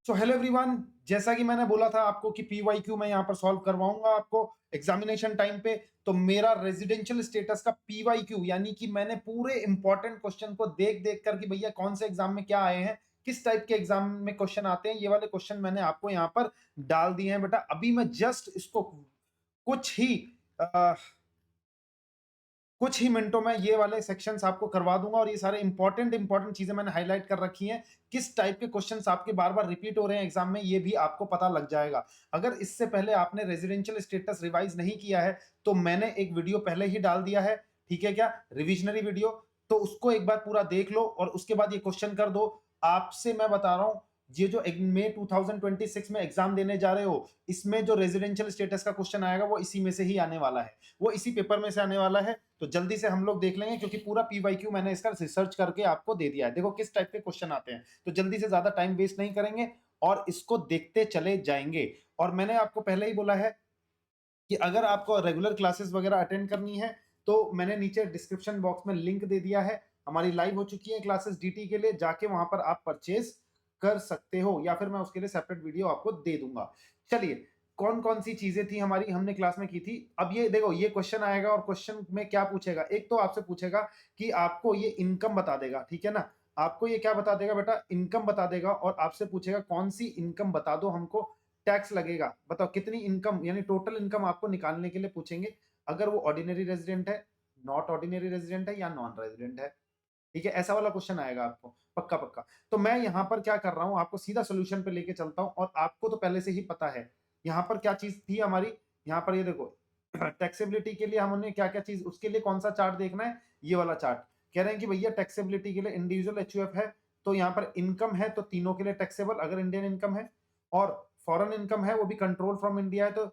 So hello everyone, जैसा कि मैंने बोला था आपको कि पीवाईक्यू मैं यहाँ पर सॉल्व करवाऊंगा आपको एग्जामिनेशन टाइम पे। तो मेरा रेजिडेंशियल स्टेटस का पीवाईक्यू यानी कि मैंने पूरे इंपॉर्टेंट क्वेश्चन को देख देख कर कि भैया कौन से एग्जाम में क्या आए हैं, किस टाइप के एग्जाम में क्वेश्चन आते हैं, ये वाले क्वेश्चन मैंने आपको यहाँ पर डाल दिए हैं बेटा। अभी मैं जस्ट इसको कुछ ही कुछ ही मिनटों में ये वाले सेक्शंस आपको करवा दूंगा और ये सारे इंपॉर्टेंट इंपॉर्टेंट चीजें मैंने हाईलाइट कर रखी हैं। किस टाइप के क्वेश्चंस आपके बार बार रिपीट हो रहे हैं एग्जाम में, ये भी आपको पता लग जाएगा। अगर इससे पहले आपने रेजिडेंशियल स्टेटस रिवाइज नहीं किया है तो मैंने एक वीडियो पहले ही डाल दिया है, ठीक है क्या, रिविजनरी वीडियो। तो उसको एक बार पूरा देख लो और उसके बाद ये क्वेश्चन कर दो। आपसे मैं बता रहा हूं, ये जो मई 2026 में एग्जाम देने जा रहे हो, इसमें जो रेजिडेंशियल स्टेटस का क्वेश्चन आएगा वो इसी में से ही आने वाला है, वो इसी पेपर में से आने वाला है। तो जल्दी से हम लोग देख लेंगे क्योंकि पूरा पीवाईक्यू मैंने इसका रिसर्च करके आपको दे दिया है। देखो किस टाइप के क्वेश्चन आते हैं, तो जल्दी से ज्यादा टाइम वेस्ट नहीं करेंगे और इसको देखते चले जाएंगे। और मैंने आपको पहले ही बोला है कि अगर आपको रेगुलर क्लासेस वगैरह अटेंड करनी है तो मैंने नीचे डिस्क्रिप्शन बॉक्स में लिंक दे दिया है। हमारी लाइव हो चुकी है क्लासेस डीटी के लिए, जाके वहां पर आप परचेज कर सकते हो या फिर मैं उसके लिए सेपरेट वीडियो आपको दे दूंगा। चलिए, कौन कौन सी चीजें थी हमारी हमने क्लास में की थी। अब ये देखो, ये क्वेश्चन आएगा और क्वेश्चन में क्या पूछेगा, एक तो आपसे पूछेगा कि आपको ये इनकम बता देगा, ठीक है ना। आपको ये क्या बता देगा बेटा, इनकम बता देगा और आपसे पूछेगा कौन सी इनकम बता दो हमको, टैक्स लगेगा, बताओ कितनी इनकम, यानी टोटल इनकम आपको निकालने के लिए पूछेंगे। अगर वो ऑर्डिनरी रेजिडेंट है, नॉट ऑर्डिनरी रेजिडेंट है या नॉन रेजिडेंट है, ठीक है, ऐसा वाला क्वेश्चन आएगा आपको पक्का पक्का। तो मैं यहाँ पर क्या कर रहा हूँ, आपको सीधा सोल्यूशन पे लेके चलता हूँ और आपको तो पहले से ही पता है यहाँ पर क्या चीज थी हमारी। यहाँ पर ये देखो, टैक्सेबिलिटी के लिए हमने क्या क्या चीज, उसके लिए कौन सा चार्ट देखना है, ये वाला चार्ट। कह रहे हैं कि भैया टैक्सेबिलिटी के लिए इंडिविजुअल एचयूएफ है तो यहाँ पर इनकम है तो तीनों के लिए टैक्सेबल अगर इंडियन इनकम है, और फॉरेन इनकम है वो भी कंट्रोल फ्रॉम इंडिया है तो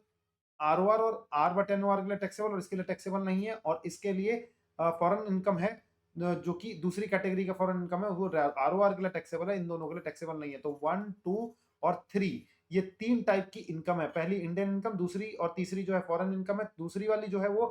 आरओआर और आर बट एनओआर के लिए टैक्सेबल और इसके लिए टैक्सेबल नहीं है। और इसके लिए फॉरेन इनकम है जो कि दूसरी कैटेगरी का फॉरेन इनकम है वो आरओआर के लिए टैक्सेबल है, इन दोनों के लिए टैक्सेबल नहीं है। तो 1, 2 और 3, ये तीन टाइप की इनकम है, पहली इंडियन इनकम, दूसरी और तीसरी जो है फॉरेन इनकम है, दूसरी वाली जो है वो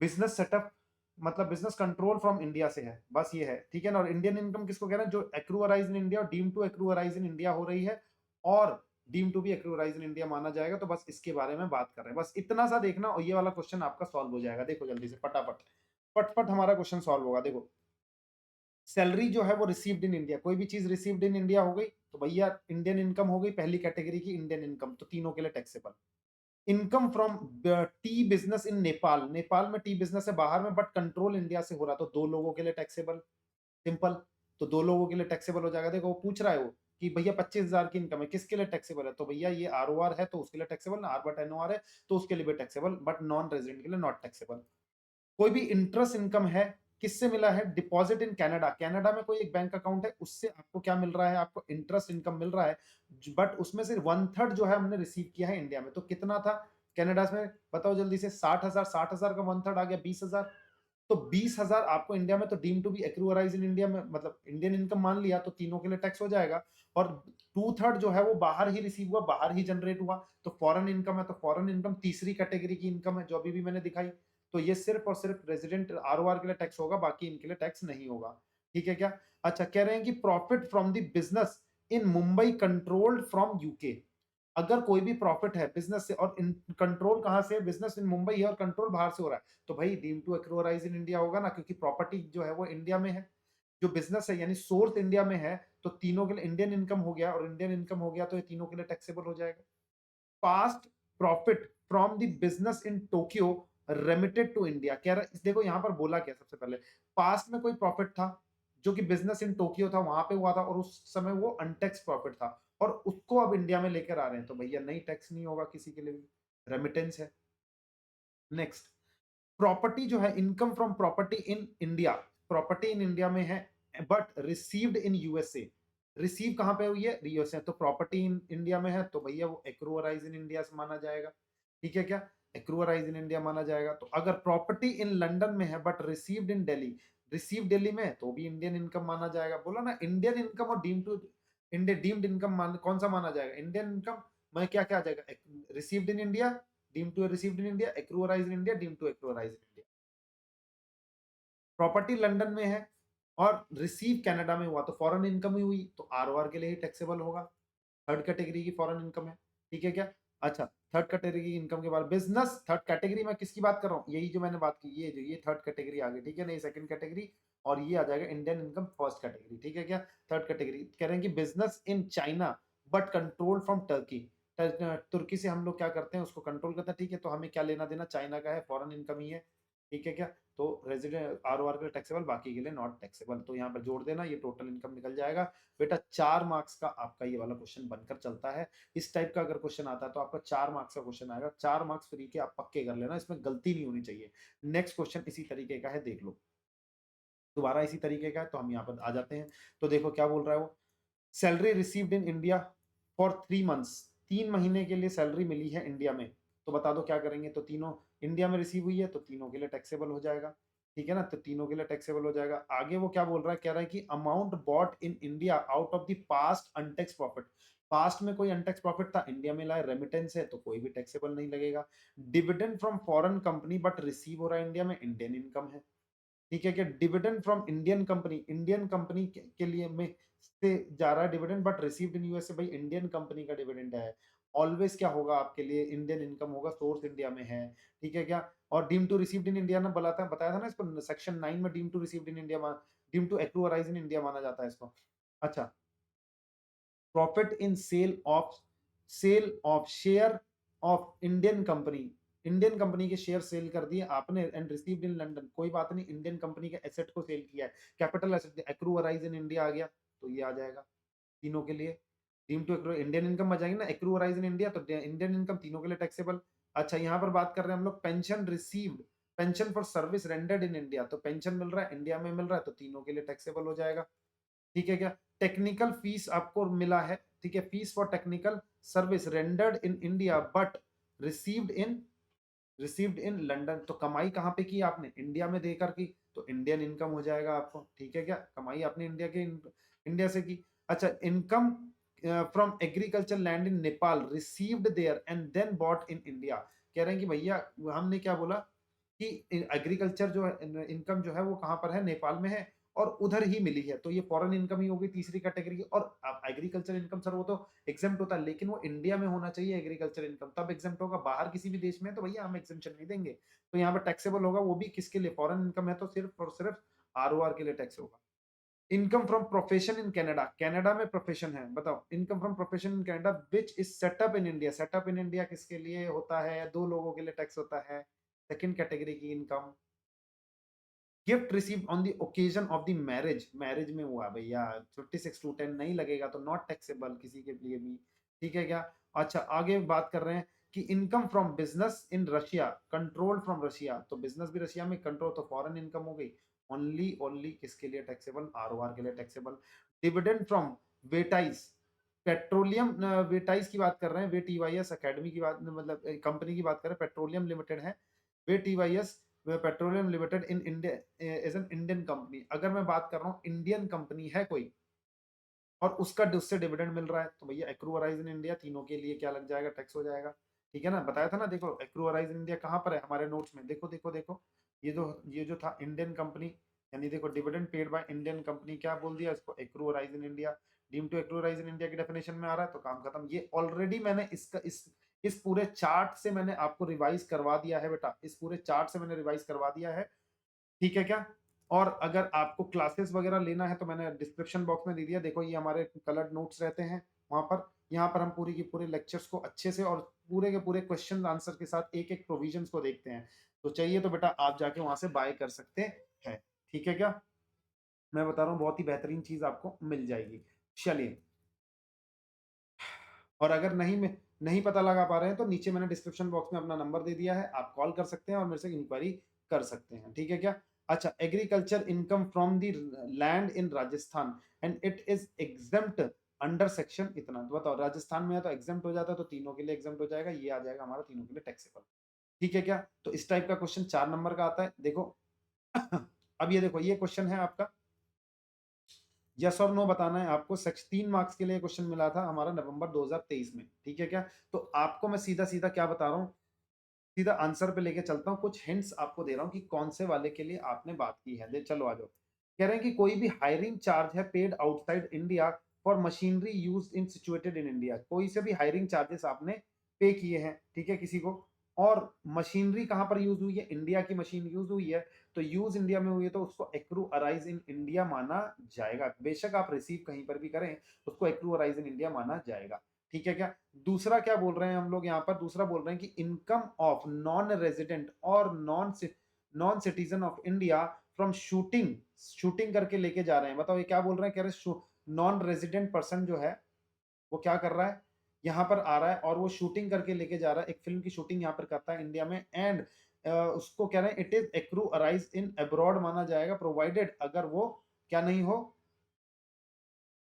बिजनेस सेटअप मतलब बिजनेस कंट्रोल फ्रॉम इंडिया से है, बस ये है, ठीक है ना। और इंडियन इनकम किसको कह रहे हैं, जो एक्रूअराइज इन इंडिया और deem to accrue arise in India हो रही है और डीम टू भी एक्रूअराइज इन इंडिया माना जाएगा। तो बस इसके बारे में बात कर रहे हैं, बस इतना सा देखना और ये वाला क्वेश्चन आपका सॉल्व हो जाएगा। देखो जल्दी से फटाफट फटफट हमारा क्वेश्चन सॉल्व होगा। देखो, सैलरी जो है वो रिसीव्ड इन इंडिया, कोई भी चीज रिसीव्ड इन इंडिया हो गई तो भैया इंडियन इनकम हो गई, पहली कैटेगरी की इंडियन इनकम, तो तीनों के लिए taxable. Income from T business in Nepal, Nepal में टी बिजनेस है बाहर में बट कंट्रोल इंडिया से हो रहा, तो दो लोगों के लिए टैक्सेबल, सिंपल। तो दो लोगों के लिए टैक्सेबल हो जाएगा। देखो वो पूछ रहा है वो कि भैया 25,000 की इनकम है, किसके लिए टैक्सेबल है, तो भैया ये आरओआर है तो उसके लिए टैक्सेबल, आर बट एनओआर है तो उसके लिए भी टैक्सेबल, बट नॉन रेजिडेंट के लिए नॉट टैक्सेबल। कोई भी इंटरेस्ट इनकम है, किससे मिला है, डिपॉजिट इन कनाडा, कनाडा में कोई एक बैंक अकाउंट है उससे आपको क्या मिल रहा है, आपको इंटरेस्ट इनकम मिल रहा है, बट उसमें से 1/3 जो है हमने रिसीव किया है इंडिया में। तो कितना था कनाडा में, बताओ जल्दी से, 60,000, 60,000 का 1/3 आ गया 20,000। तो 20,000 आपको इंडिया में, तो deem to be accrue arise in India में मतलब इंडियन इनकम मान लिया तो तीनों के लिए टैक्स हो जाएगा। और 2/3 जो है वो बाहर ही रिसीव हुआ, बाहर ही जनरेट हुआ, तो फॉरेन इनकम है, तो फॉरेन इनकम तीसरी कैटेगरी की इनकम है जो अभी भी मैंने दिखाई। तो ये सिर्फ और सिर्फ रेजिडेंट आरओआर के लिए टैक्स होगा, बाकी इनके लिए टैक्स नहीं होगा, ठीक है क्या। अच्छा, कह रहे हैं कि profit from the business in Mumbai controlled from UK, अगर कोई भी प्रॉफिट है बिजनेस से और कंट्रोल कहां से, बिजनेस इन मुंबई है और कंट्रोल बाहर से हो रहा है, तो भाई deem to accrue arise in India होगा ना, क्योंकि प्रॉपर्टी जो है वो इंडिया में है, जो बिजनेस है यानी सोर्स इंडिया में है, तो तीनों के लिए इंडियन इनकम हो गया और इंडियन इनकम हो गया तो ये तीनों के लिए टैक्सेबल हो जाएगा। Past profit from the business in Tokyo remitted to India, कह रहा देखो यहां पर बोला क्या, सबसे पहले पास्ट में कोई प्रॉफिट था जो कि बिजनेस इन टोक्यो था वहां पे हुआ था और उस समय वो अनटैक्स प्रॉफिट था और उसको अब इंडिया में लेकर आ रहे हैं, तो भैया नहीं, टैक्स नहीं होगा किसी के लिए भी, रेमिटेंस है। नेक्स्ट, प्रॉपर्टी जो है, income from property in India, property in India में है but received in USA, receive कहां पे हुई है, यूएसए, तो प्रॉपर्टी इन इंडिया में है तो भैया वो एक्रूअराइज इन इंडिया से माना जाएगा, ठीक है क्या, एक्रूअराइज इन इंडिया माना जाएगा। तो अगर प्रॉपर्टी इन लंदन में है but received in Delhi, receive Delhi में है तो भी इंडियन इनकम माना जाएगा। बोला ना, इंडियन इनकम और deem to India deemed income मान कौन सा माना जाएगा, इंडियन इनकम में क्या क्या आ जाएगा, received in India, deem to received in India, accrue arise in India, deem to accrue arise in India. Property London में है और रिसीव कनाडा में हुआ तो फॉरेन इनकम ही हुई तो आरओआर के लिए ही टैक्सेबल होगा। थर्ड कैटेगरी की फॉरेन इनकम है, ठीक है क्या? अच्छा, थर्ड कैटेगरी की इनकम के बाद बिज़नेस थर्ड कैटेगरी में किसकी बात कर रहा हूँ? यही जो मैंने बात की, ये थर्ड कैटेगरी आ गई, ठीक है ना? ये सेकंड कैटेगरी और ये आ जाएगा इंडियन इनकम फर्स्ट कैटेगरी, ठीक है क्या? थर्ड कैटेगरी कह रहे हैं कि business in China but controlled from Turkey. तुर्की से हम लोग क्या करते हैं, उसको कंट्रोल करते हैं, ठीक है? तो हमें क्या लेना-देना, चाइना का है, फॉरेन इनकम ही है, ठीक है क्या? तो रेज़िडेंट आरओआर के लिए टैक्सेबल, बाकी के लिए नॉट टैक्सेबल। तो यहाँ पर जोड़ देना, ये टोटल इनकम निकल जाएगा। बेटा 4 मार्क्स का आपका ये वाला क्वेश्चन बनकर चलता है। इस टाइप का अगर क्वेश्चन आता है तो आपका 4 मार्क्स का क्वेश्चन आएगा। 4 मार्क्स फ्री के आप पक्के कर लेना, इसमें गलती नहीं होनी चाहिए। नेक्स्ट क्वेश्चन इसी तरीके का है, देख लो। दोबारा इसी तरीके का है, तो हम यहाँ पर आ जाते हैं। तो देखो क्या बोल रहा है वो, salary received in India for 3 months, 3 महीने के लिए सैलरी मिली है इंडिया में। तो बता दो क्या करेंगे? तो तीनों इंडिया में रिसीव हुई है, तो तीनों के लिए टैक्सेबल हो जाएगा। ठीक है ना? तो तीनों के लिए टैक्सेबल हो जाएगा। आगे वो क्या बोल रहा है? कह रहा है कि amount bought in India out of the past untax profit. Past में कोई अनटैक्स प्रॉफिट था, इंडिया में लाए, रेमिटेंस है, तो कोई भी टैक्सेबल नहीं लगेगा। Dividend from foreign company but receive हो रहा है इंडिया में, इंडियन इनकम है। ठीक है क्या? डिविडेंड फ्रॉम इंडियन कंपनी के लिए में से जा रहा है dividend but received in USA, भाई इंडियन कंपनी का डिविडेंड है। ऑलवेज क्या होगा आपके लिए? इंडियन इनकम होगा, सोर्स इंडिया में है। ठीक है क्या? और deem to received in India ना बताया था ना इसको, सेक्शन 9 में deem to received in India, deem to accrue arise in India माना जाता है इसको। अच्छा, profit in sale of share of Indian company के शेयर सेल कर दिए आपने एंड रिसीव्ड इन लंदन, कोई बात नहीं, इंडियन कंपनी के एसेट को सेल किया है, capital asset, accrue arise in India आ गया, तो ये आ जाएगा तीनों के लिए। Deem to accrue Indian income आ जाएगी ना, एक्रू अराइज इन इंडिया, तो इंडियन इनकम तीनों के लिए टैक्सेबल। अच्छा, यहाँ पर बात कर रहे हैं हम लोग pension received, pension for service rendered in India, तो पेंशन मिल रहा है इंडिया में मिल रहा है, तो तीनों के लिए टैक्सेबल हो जाएगा। ठीक है क्या? टेक्निकल फीस आपको मिला है, ठीक है, fees for technical service rendered in India but received in London, तो कमाई कहाँ पे की आपने? इंडिया में देकर की, तो इंडियन इनकम हो जाएगा आपको। ठीक है क्या? कमाई आपने इंडिया से की। अच्छा, income from agriculture land in Nepal received there and then bought in India. कह रहे हैं कि भैया हमने क्या बोला कि एग्रीकल्चर जो है, इनकम जो है वो कहाँ पर है? नेपाल में है और उधर ही मिली है, तो ये फॉरेन इनकम ही होगी तीसरी कैटेगरी की। और एग्रीकल्चर इनकम सर वो तो एग्जेम्प्ट होता है, लेकिन वो इंडिया में होना चाहिए एग्रीकल्चर इनकम, तब एग्जेम्प्ट होगा। बाहर किसी भी देश में तो भैया हम एग्जेम्पशन नहीं देंगे। तो यहाँ पर टैक्सेबल होगा, वो भी किसके लिए? फॉरेन इनकम है तो सिर्फ और सिर्फ आरओआर के लिए टैक्स होगा। Income from profession in Canada, Canada में प्रोफेशन है, बताओ। Income from profession in Canada which is setup in India, setup in India किसके लिए होता है? दो लोगों के लिए टैक्स होता है, सेकंड कैटेगरी की income. Gift received on the occasion of the marriage, marriage में हुआ भैया, 56 to 10 नहीं लगेगा, तो नॉट टैक्सेबल किसी के लिए भी। ठीक है क्या? अच्छा, आगे बात कर रहे हैं कि income from business in Russia control from Russia, तो बिजनेस भी रशिया में, कंट्रोल तो फॉरेन इनकम हो गई। ओनली किसके लिए टैक्सेबल? आरओआर के लिए टैक्सेबल। डिविडेंड फ्रॉम वेटाइज पेट्रोलियम, वेटाइज की बात कर रहे हैं, वे टीवाईएस अकेडमी की बात, मतलब कंपनी की बात कर रहे हैं, पेट्रोलियम लिमिटेड है, वे TVS petroleum limited in India as an Indian company. अगर मैं बात कर रहा हूँ इंडियन कंपनी है कोई और उससे डिविडेंड मिल रहा है, तो भैया एक्रू अराइज इन इंडिया, तीनों के लिए क्या लग जाएगा? टैक्स हो जाएगा। ठीक है ना? बताया था ना, देखो एक्रू अराइज इन इंडिया कहाँ पर है हमारे नोट्स में, देखो देखो देखो, ये जो था इंडियन कंपनी, यानी देखो dividend paid by Indian company, क्या बोल दिया इसको? Accrue arise in India. Deem to accrue arise in India की डेफिनेशन में आ रहा है, तो काम खत्म। ये ऑलरेडी मैंने इस पूरे चार्ट से मैंने आपको रिवाइज करवा दिया है बेटा, इस पूरे चार्ट से मैंने रिवाइज करवा दिया है। ठीक है क्या? और अगर आपको क्लासेस वगैरह लेना है तो मैंने डिस्क्रिप्शन बॉक्स में दे दिया, देखो ये हमारे कलर्ड नोट्स रहते हैं वहाँ पर। यहाँ पर हम पूरी की पूरे लेक्चर्स को अच्छे से और पूरे के पूरे क्वेश्चन आंसर के साथ एक एक प्रोविजंस को देखते हैं। तो चाहिए तो बेटा आप जाके वहां से बाय कर सकते हैं। ठीक है क्या? मैं बता रहा हूँ बहुत ही बेहतरीन चीज आपको मिल जाएगी। चलिए, और अगर नहीं पता लगा पा रहे हैं तो नीचे मैंने डिस्क्रिप्शन बॉक्स में अपना नंबर दे दिया है, आप कॉल कर सकते हैं और मेरे से इंक्वायरी कर सकते हैं। ठीक है क्या? अच्छा, agriculture income from the land in Rajasthan and it is exempt under section इतना, तो बताओ राजस्थान में है तो एग्जेम्प्ट हो जाता है, तो तीनों के लिए एग्जेम्प्ट हो जाएगा, ये आ जाएगा हमारा तीनों के लिए टैक्सेबल। ठीक है क्या? तो इस टाइप का क्वेश्चन 4 नंबर का आता है, देखो। अब ये देखो, ये क्वेश्चन है आपका, यस और नो बताना है आपको। 3 मार्क्स के लिए क्वेश्चन मिला था हमारा नवंबर 2023 में। ठीक है क्या? तो आपको मैं सीधा सीधा क्या बता रहा हूँ, सीधा आंसर पे लेके चलता हूँ, कुछ हिंट्स आपको दे रहा हूँ कि कौन से वाले के लिए आपने बात की है। चलो आ जाओ। कह रहे हैं कि कोई भी हायरिंग चार्ज है paid outside India for machinery used in situated in India. कोई से भी हायरिंग चार्जेस आपने पे किए हैं, ठीक है, किसी को, और मशीनरी कहाँ पर यूज हुई है, इंडिया की मशीन यूज हुई है, तो यूज इंडिया में हुई है तो उसको एक्रू अराइज इन इंडिया माना जाएगा। बेशक आप रिसीव कहीं पर भी करें, उसको एक्रू अराइज इन इंडिया माना जाएगा। ठीक है क्या? दूसरा क्या बोल रहे हैं हम लोग यहाँ पर, दूसरा बोल रहे हैं कि इनकम ऑफ नॉन रेजिडेंट और non citizen of India from shooting, shooting करके लेके जा रहे हैं। बताओ ये क्या बोल रहे हैं, कह रहे नॉन रेजिडेंट पर्सन जो है वो क्या कर रहा है, यहाँ पर आ रहा है और वो शूटिंग करके लेके जा रहा है, एक फिल्म की शूटिंग यहाँ पर करता है इंडिया में, एंड उसको कह रहे हैं it is accrue arise in abroad माना जाएगा, प्रोवाइडेड अगर वो क्या नहीं हो,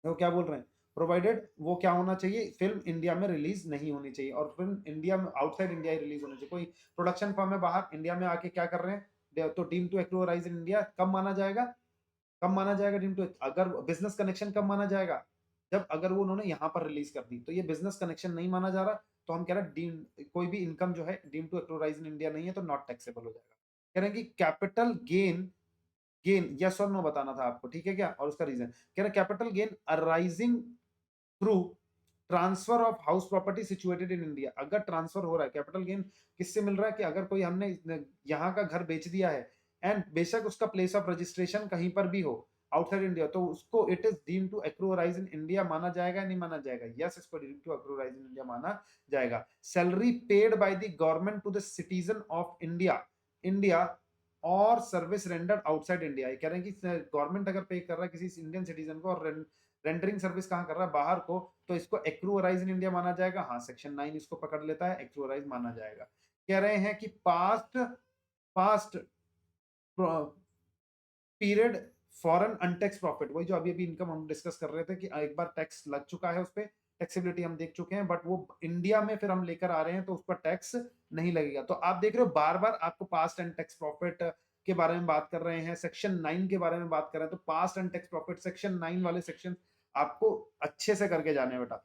वो क्या बोल रहे हैं, प्रोवाइडेड वो क्या होना चाहिए, फिल्म इंडिया में रिलीज नहीं होनी चाहिए, और फिल्म इंडिया में आउटसाइड इंडिया ही रिलीज होनी चाहिए। कोई प्रोडक्शन फर्म है बाहर, इंडिया में आके क्या कर रहे हैं, तो deem to accrue arise in India कब माना जाएगा, कब माना जाएगा डीम टू, अगर बिजनेस कनेक्शन कब माना जाएगा, जब अगर वो उन्होंने यहाँ पर रिलीज कर दी, तो ये बिजनेस कनेक्शन नहीं माना जा रहा, तो हम कह रहे हैं डीम कोई भी इनकम जो है deem to accrue arise in India नहीं है तो नॉट टैक्सेबल हो जाएगा। कह रहे हैं कि कैपिटल गेन, गेन यस और नो बताना था आपको, ठीक है क्या, और उसका रीजन कह रहे हैं capital gain arising through transfer of house property situated in India. अगर ट्रांसफर हो रहा है, कैपिटल गेन किससे मिल रहा है, कि अगर कोई हमने यहाँ का घर बेच दिया है एंड बेशक उसका प्लेस ऑफ रजिस्ट्रेशन कहीं पर भी हो आउटसाइड इंडिया, तो उसको it is deem to accrue arise in India माना जाएगा, नहीं माना जाएगा, यस इसको deem to accrue arise in India माना जाएगा। Salary paid by the government to the citizen of India, India और सर्विस रेंडर्ड आउटसाइड इंडिया, ये कह रहे हैं कि गवर्नमेंट अगर पे कर रहा है किसी इंडियन सिटीजन को और रेंडरिंग सर्विस कहाँ कर रहा है, बाहर को, तो इसको एक्रूअराइज इन इंडिया माना जाएगा। हाँ, सेक्शन 9 इसको पकड़ लेता है, एक्रूअराइज माना जाएगा। कह रहे हैं कि past past period foreign untaxed profit, वही जो अभी अभी इनकम हम डिस्कस कर रहे थे कि एक बार टैक्स लग चुका है उस पर, टैक्सेबिलिटी हम देख चुके हैं, बट वो इंडिया में फिर हम लेकर आ रहे हैं तो उस पर टैक्स नहीं लगेगा। तो आप देख रहे हो बार बार आपको पास्ट एंड टैक्स प्रॉफिट के बारे में बात कर रहे हैं, सेक्शन 9 के बारे में बात कर रहे हैं, तो past and tax profit section 9 वाले सेक्शन आपको अच्छे से करके जाने बेटा।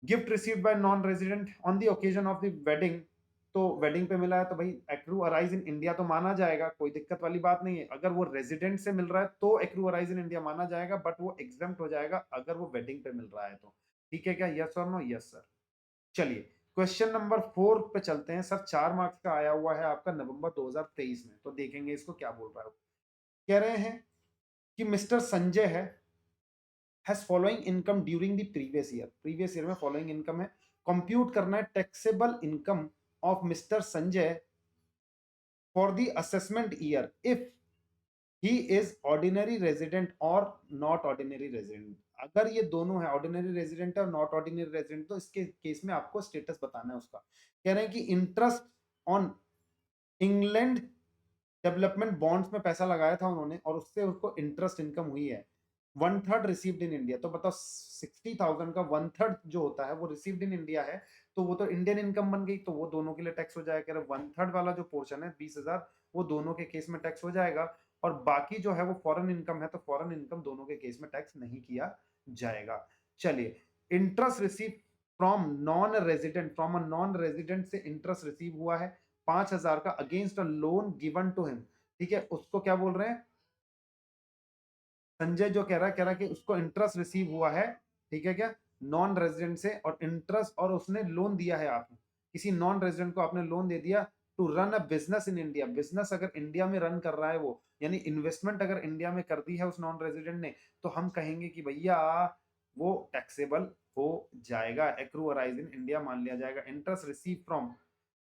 Gift received by non resident on the occasion of the wedding, तो वेडिंग पे मिला है तो भाई एक्रू अराइज इन इंडिया तो माना जाएगा, कोई दिक्कत वाली बात नहीं है। अगर वो रेजिडेंट से मिल रहा है तो एक्रू अराइज इन इंडिया माना जाएगा, बट वो एग्जाम्प्ट हो जाएगा अगर वो वेडिंग पे मिल रहा है तो। ठीक है क्या, यस और नो, यस सर। चलिए क्वेश्चन नंबर 4 पे चलते हैं सर, 4 मार्क्स का आया हुआ है आपका नवंबर 2023 में, तो देखेंगे इसको क्या बोल रहा है। कह रहे हैं कि मिस्टर संजय है has following income during the previous year में following income है, कंप्यूट करना है taxable income of mister Sanjay for the assessment year if he is ordinary resident और नॉट ऑर्डिनरी रेजिडेंट। अगर ये दोनों है, ऑर्डिनरी रेजिडेंट और नॉट ऑर्डिनरी रेजिडेंट, तो इसके केस में आपको स्टेटस बताना है उसका। कह रहे हैं कि interest on England development bonds में पैसा लगाया था उन्होंने और उससे उसको इंटरेस्ट इनकम हुई है, 1/3 रिसीव्ड इन इंडिया। तो बताओ 60,000 का 1/3 जो होता है वो रिसीव्ड इन इंडिया है, तो वो तो इंडियन इनकम बन गई, तो वो दोनों के लिए टैक्स हो जाएगा। 1/3 वाला जो पोर्शन है 20,000, वो दोनों के केस में टैक्स हो जाएगा, और बाकी जो है वो फॉरेन इनकम है, तो फॉरेन इनकम दोनों के केस में टैक्स नहीं किया जाएगा। चलिए, interest receive from non resident, from a non resident से इंटरेस्ट रिसीव हुआ है 5,000 का against a loan given to him. ठीक है, उसको क्या बोल रहे हैं, संजय जो कह रहा है कि उसको इंटरेस्ट रिसीव हुआ है, ठीक है क्या, नॉन रेजिडेंट से, और इंटरेस्ट, और उसने लोन दिया है, आपने किसी नॉन रेजिडेंट को आपने लोन दे दिया to run a business in India. Business अगर इंडिया में रन कर रहा है वो, यानी इन्वेस्टमेंट अगर इंडिया में कर दी है उस नॉन रेजिडेंट ने, तो हम कहेंगे कि भैया वो टैक्सेबल हो जाएगा, एक्रू अराइज इन इंडिया मान लिया जाएगा। Interest receive from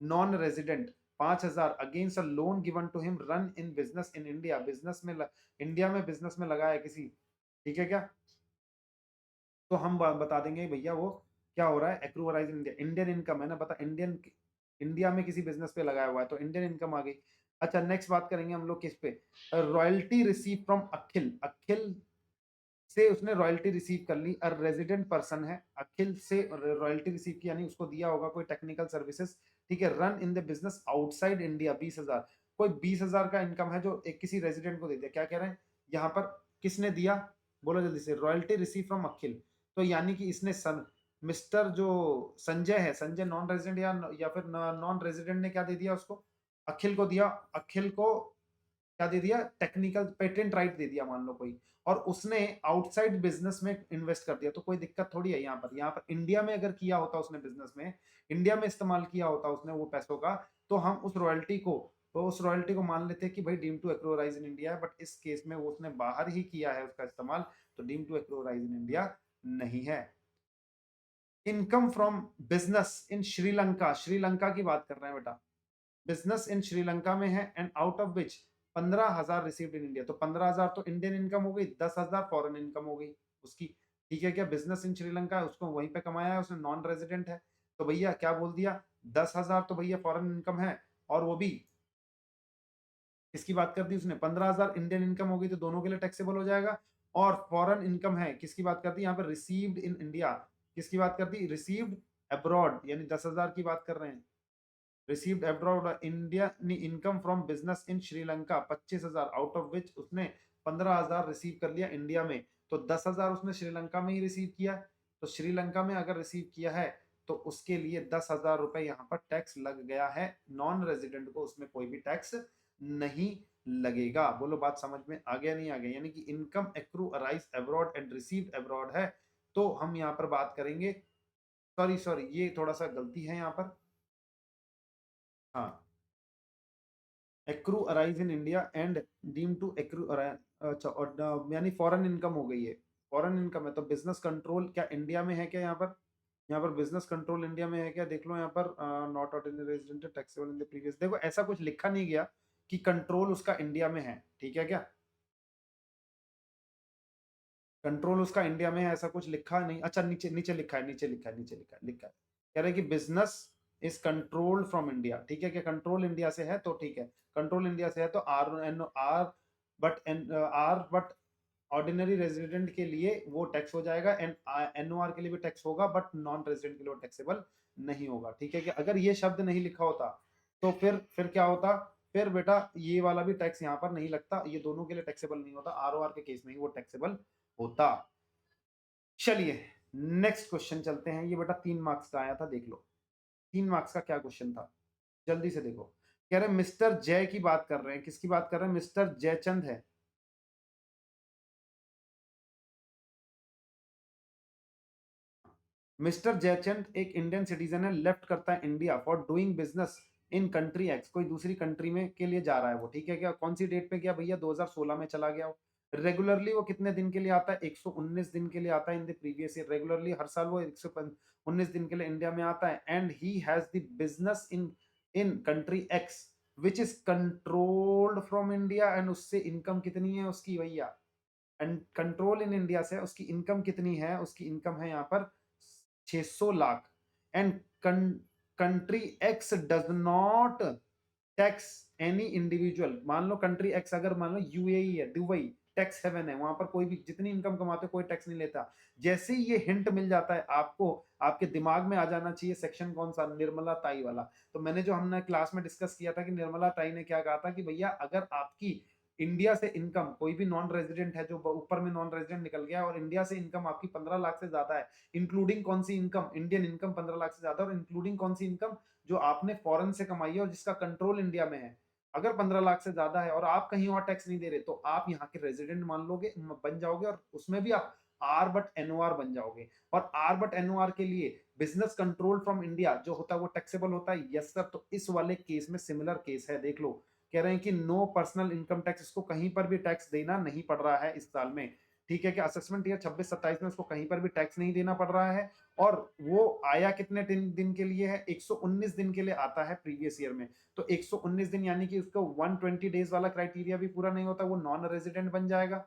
non resident 5,000 against a loan given to him run in business in India, business में इंडिया में बिजनेस में लगाया किसी, ठीक है क्या, तो हम बता देंगे भैया वो क्या हो रहा है, एक्रूवराइज इंडिया, इंडियन इनकम है ना, बता इंडियन, इंडिया में किसी बिजनेस पे लगाया हुआ है तो इंडियन इनकम आ गई। अच्छा, नेक्स्ट बात करेंगे हम लोग किस पे, रॉयल्टी रिसीव फ्रॉम अखिल, अखिल से उसने रॉयल्टी रिसीव कर ली, और रेजिडेंट पर्सन है, अखिल से रॉयल्टी रिसीव की, यानी उसको दिया होगा कोई टेक्निकल सर्विसेज, ठीक है, run in the business outside India 20,000, कोई 20,000 का इनकम है जो एक किसी रेजिडेंट को दे दिया। क्या कह रहे हैं यहाँ पर, किसने दिया, बोलो जल्दी से, रॉयल्टी रिसीव फ्रॉम अखिल, तो यानी कि इसने मिस्टर जो संजय है, संजय नॉन रेजिडेंट या फिर नॉन रेजिडेंट ने क्या दे दिया उसको, अखिल को दिया, अखिल को क्या दे दिया, टेक्निकल पेटेंट राइट दे दिया मान लो कोई, और उसने आउटसाइड बिजनेस में इन्वेस्ट कर दिया, तो कोई दिक्कत थोड़ी है यहाँ पर इंडिया में अगर किया होता उसने बिजनेस में, इंडिया में इस्तेमाल किया होता उसने वो पैसों का, तो हम उस रॉयल्टी को मान लेते कि भाई deem to accrue arise in India है, बट इस केस में वो उसने बाहर ही किया है उसका इस्तेमाल, तो deem to accrue arise in India नहीं है। Income from business in Sri Lanka, Sri Lanka की बात कर रहे हैं बेटा, बिजनेस इन श्रीलंका में है, and out of which 15,000 received in India, तो 15,000 तो इंडियन इनकम हो गई, 10,000 फॉरेन इनकम हो गई उसकी। ठीक है क्या, बिजनेस इन श्रीलंका है, उसको वहीं पे कमाया है उसने, नॉन रेजिडेंट है, तो भैया क्या बोल दिया, 10,000 तो भैया फॉरेन इनकम है, और वो भी किसकी बात कर दी उसने, 15,000 इंडियन इनकम हो गई, तो दोनों के लिए टैक्सेबल हो जाएगा, और फॉरेन इनकम है किसकी बात कर दी यहाँ पर, रिसीव्ड इन इंडिया, किसकी बात कर दी, रिसीव्ड अब्रॉड, यानी 10,000 की बात कर रहे हैं, received abroad India income from business in Sri Lanka 25,000, out of which उसने 15,000 रिसीव कर लिया इंडिया में, तो 10,000 उसने श्रीलंका में ही रिसीव किया, तो श्रीलंका में अगर रिसीव किया है तो उसके लिए 10,000 रुपए यहाँ पर टैक्स लग गया है, नॉन रेजिडेंट को उसमें कोई भी टैक्स नहीं लगेगा। बोलो बात समझ में आ गया नहीं आ गया, यानी कि income accrue arise abroad and received abroad है, तो हम यहाँ पर बात करेंगे, सॉरी सॉरी ये थोड़ा सा गलती है यहाँ पर, हाँ, accrue arise in India and deem to accrue, अच्छा, और यानी फॉरेन इनकम हो गई है, फॉरेन इनकम है, तो बिजनेस कंट्रोल क्या इंडिया में है क्या यहाँ पर, यहाँ पर बिजनेस कंट्रोल इंडिया में है क्या, देख लो यहाँ पर, not ordinary resident taxable in the previous, देखो ऐसा कुछ लिखा नहीं गया कि कंट्रोल उसका इंडिया में है, ठीक है क्या, कंट्रोल उसका इंडिया में है ऐसा कुछ लिखा नहीं, अच्छा नीचे नीचे लिखा है, लिखा है, कह रहे कि business is controlled from India, ठीक है, कि कंट्रोल इंडिया से है तो ठीक है, कंट्रोल इंडिया से है तो R N but ordinary resident के लिए वो टैक्स हो जाएगा, एंड एनओआर के लिए भी टैक्स होगा, बट नॉन रेजिडेंट के लिए टैक्सेबल नहीं होगा, ठीक है, कि अगर ये शब्द नहीं लिखा होता तो फिर क्या होता, फिर बेटा ये वाला भी टैक्स यहाँ पर नहीं लगता, ये दोनों के लिए टैक्सेबल नहीं होता, आरओआर के केस में ही वो टैक्सेबल होता। चलिए नेक्स्ट क्वेश्चन चलते हैं, ये बेटा 3 मार्क्स का आया था, देख लो 3 मार्क्स का क्या क्वेश्चन था, जल्दी से देखो, कह रहे मिस्टर जय की बात कर रहे हैं, किसकी बात कर रहे हैं, मिस्टर जयचंद है, मिस्टर जयचंद एक इंडियन सिटीजन है, लेफ्ट करता है India for doing business in country x, कोई दूसरी कंट्री में के लिए जा रहा है वो, ठीक है क्या, कौन सी डेट पे गया भैया, 2016 में चला गया वो, रेगुलरली वो कितने दिन के लिए आता है, 119 दिन के लिए आता है in the previous year, regularly हर साल वो 119 दिन के लिए इंडिया में आता है, and he has the business in in country x which is controlled from India, and उससे इनकम कितनी है उसकी भैया, एंड कंट्रोल इन इंडिया से उसकी इनकम कितनी है, उसकी इनकम है यहाँ पर 600 lakh, and country x does not tax any individual, मान लो कंट्री एक्स अगर मान लो यूएई है, दुबई टैक्स हेवन है, वहां पर कोई भी जितनी इनकम कमाते हो कोई टैक्स नहीं लेता, जैसे ही ये हिंट मिल जाता है आपको, आपके दिमाग में आ जाना चाहिए सेक्शन कौन सा, निर्मला ताई वाला, तो मैंने जो हमने क्लास में डिस्कस किया था कि निर्मला ताई ने क्या कहा था कि भैया अगर आपकी इंडिया से इनकम कोई भी नॉन रेजिडेंट है जो ऊपर में नॉन रेजिडेंट निकल गया और इंडिया से इनकम आपकी 15 लाख से ज्यादा है, इंक्लूडिंग कौन सी इनकम, इंडियन इनकम 15 लाख से ज्यादा, और इंक्लूडिंग कौन सी इनकम जो आपने फॉरेन से कमाई है और जिसका कंट्रोल इंडिया में है, अगर 15 लाख से ज्यादा है और आप कहीं और टैक्स नहीं दे रहे, तो आप यहाँ के रेजिडेंट मान लोगे बन जाओगे, और उसमें भी आप आर बट एनओआर बन जाओगे, और आर बट एनओआर के लिए बिजनेस कंट्रोल फ्रॉम इंडिया जो होता है वो टैक्सेबल होता है, यस सर, तो इस वाले केस में सिमिलर केस है, देख लो, कह रहे हैं कि नो पर्सनल इनकम टैक्स, इसको कहीं पर भी टैक्स देना नहीं पड़ रहा है इस साल में, ठीक है, कि असेसमेंट ईयर 26-27 में उसको कहीं पर भी टैक्स नहीं देना पड़ रहा है, और वो आया कितने दिन के लिए है, 119 दिन के लिए आता है प्रीवियस ईयर में, तो 119 दिन यानी कि उसको 120 डेज वाला क्राइटेरिया भी पूरा नहीं होता, वो नॉन रेजिडेंट बन जाएगा,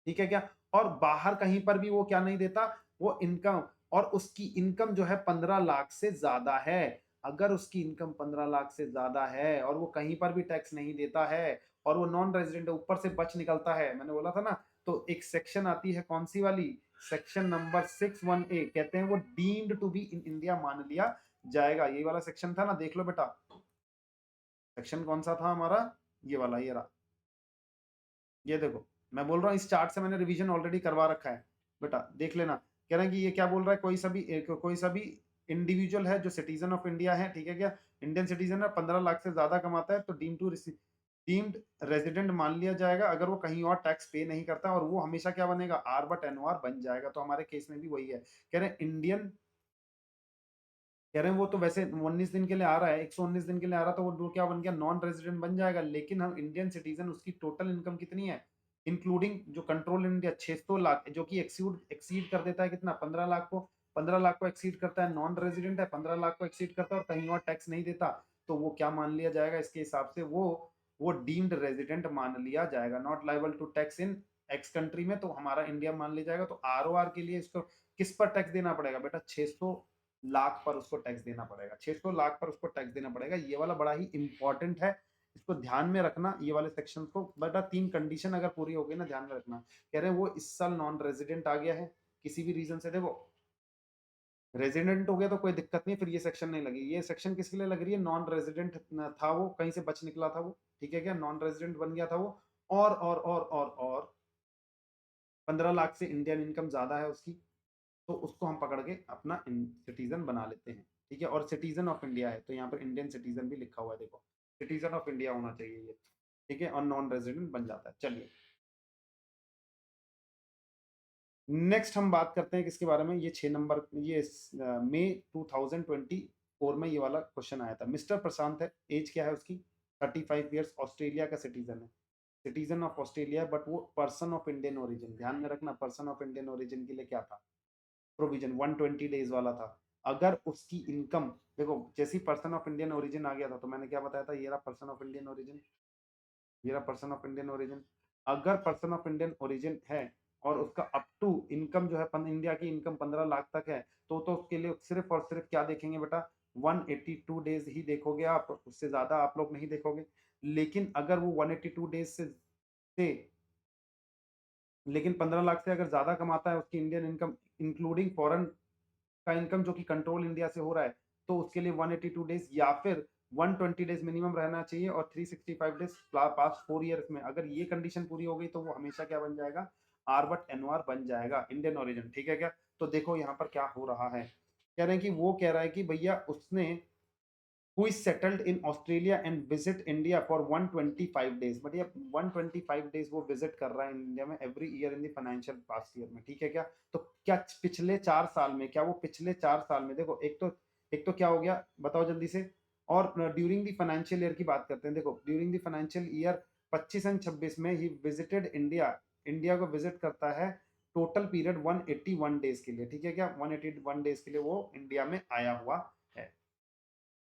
ठीक है क्या, और बाहर कहीं पर भी वो क्या नहीं देता, वो इनकम, और उसकी इनकम जो है 15 लाख से ज्यादा है, अगर उसकी इनकम 15 लाख से ज्यादा है और वो कहीं पर भी टैक्स नहीं देता है और वो नॉन रेजिडेंट ऊपर से बच निकलता है, मैंने बोला था ना, तो एक सेक्शन आती है कौन सी वाली, सेक्शन नंबर 61A, कहते हैं वो deemed to be in India मान लिया जाएगा, ये वाला सेक्शन था ना, देख लो बेटा, सेक्शन कौन सा था हमारा, ये वाला, ये रहा, ये देखो, मैं बोल रहा हूँ इस चार्ट से मैंने रिवीजन ऑलरेडी करवा रखा है बेटा, देख लेना, कह रहे हैं कि ये क्या बोल रहा है, कोई सा भी इंडिविजुअल है जो सिटीजन ऑफ इंडिया है, ठीक है क्या, इंडियन सिटीजन है, 15 लाख से ज्यादा कमाता है, तो deem to receive deemed resident मान लिया जाएगा अगर वो कहीं और टैक्स पे नहीं करता, और वो हमेशा क्या बनेगा, आर बट एनओआर बन जाएगा। तो हमारे केस में भी वही है, कह रहे हैं इंडियन, कह रहे हैं वो तो वैसे 19 दिन के लिए आ रहा है, 119 दिन के लिए आ रहा, तो वो क्या बन गया, नॉन रेजिडेंट बन जाएगा। लेकिन हम इंडियन सिटीजन, उसकी टोटल इनकम कितनी है, इंक्लूडिंग जो कंट्रोल इंडिया 600 लाख, जो कि एक्सीड कर देता है कितना, 15 लाख को, 15 लाख को एक्सीड करता है, नॉन रेजिडेंट है, 15 लाख को एक्सीड करता है और कहीं और टैक्स नहीं देता, तो वो क्या मान लिया जाएगा इसके हिसाब से, वो डीम्ड रेजिडेंट मान लिया जाएगा, not liable to tax in X country में, तो हमारा इंडिया मान लिया जाएगा। तो आरओआर के लिए इसको किस पर टैक्स देना पड़ेगा बेटा, 600 लाख पर उसको टैक्स देना पड़ेगा, 600 लाख पर उसको टैक्स देना पड़ेगा। ये वाला बड़ा ही इंपॉर्टेंट है, इसको ध्यान में रखना, ये वाले सेक्शन को बेटा, 3 कंडीशन अगर पूरी हो गई ना, ध्यान में रखना। कह रहे हैं वो इस साल नॉन रेजिडेंट आ गया है किसी भी रीजन से, देखो रेजिडेंट हो गया तो कोई दिक्कत नहीं, फिर ये सेक्शन नहीं लगी। ये सेक्शन किसके लिए लग रही है, नॉन रेजिडेंट था वो, कहीं से बच निकला था वो, ठीक है क्या, नॉन रेजिडेंट बन गया था वो, और 15 लाख से इंडियन इनकम ज्यादा है उसकी, तो उसको हम पकड़ के अपना सिटीजन बना लेते हैं, ठीक है। और सिटीजन ऑफ इंडिया है, तो यहाँ पर इंडियन सिटीजन भी लिखा हुआ है, देखो सिटीजन ऑफ इंडिया होना चाहिए ये, ठीक है, और नॉन रेजिडेंट बन जाता है। चलिए नेक्स्ट हम बात करते हैं किसके बारे में, ये 6 नंबर, ये मई 2024 में ये वाला क्वेश्चन आया था। मिस्टर प्रशांत है, एज क्या है उसकी, 35 ईयर्स, ऑस्ट्रेलिया का सिटीजन है, सिटीजन ऑफ ऑस्ट्रेलिया, बट वो पर्सन ऑफ इंडियन ओरिजिन, ध्यान में रखना, पर्सन ऑफ इंडियन ओरिजिन के लिए क्या था, प्रोविजन 120 डेज वाला था। अगर उसकी इनकम, देखो जैसे ही पर्सन ऑफ इंडियन ओरिजिन आ गया था, तो मैंने क्या बताया था, ये रहा पर्सन ऑफ इंडियन ओरिजिन, ये रहा पर्सन ऑफ इंडियन ओरिजिन। अगर पर्सन ऑफ इंडियन ओरिजिन है और उसका अप टू इनकम जो है, इंडिया की इनकम 15 लाख तक है, तो उसके लिए सिर्फ और सिर्फ क्या देखेंगे बेटा, 182 डेज ही देखोगे आप, उससे ज्यादा आप लोग नहीं देखोगे। लेकिन अगर वो 182 डेज से लेकिन 15 लाख से अगर ज्यादा कमाता है, उसकी इंडियन इनकम इंक्लूडिंग फॉरेन का इनकम जो कि कंट्रोल इंडिया से हो रहा है, तो उसके लिए 182 डेज या फिर 120 डेज मिनिमम रहना चाहिए, और 365 डेज पास्ट 4 ईयर्स में, अगर ये कंडीशन पूरी हो गई तो वो हमेशा क्या बन जाएगा, आर बट एनओआर बन जाएगा, इंडियन ओरिजिन, ठीक है क्या। तो देखो यहाँ पर क्या हो रहा है, कह रहे हैं कि वो कह रहा है कि भैया उसने who is settled in Australia and visit India for 125 days, but ये 125 डेज वो विजिट कर रहा है इंडिया में every year in the financial past year में, ठीक है क्या। तो क्या पिछले 4 साल में, क्या वो पिछले 4 साल में, देखो एक तो क्या हो गया बताओ जल्दी से, और ड्यूरिंग द फाइनेंशियल ईयर की बात करते हैं, देखो during the financial year 25 and 26 में ही विजिटेड इंडिया, इंडिया को विजिट करता है टोटल पीरियड 181 डेज के लिए, ठीक है क्या, 181 डेज के लिए वो इंडिया में आया हुआ है,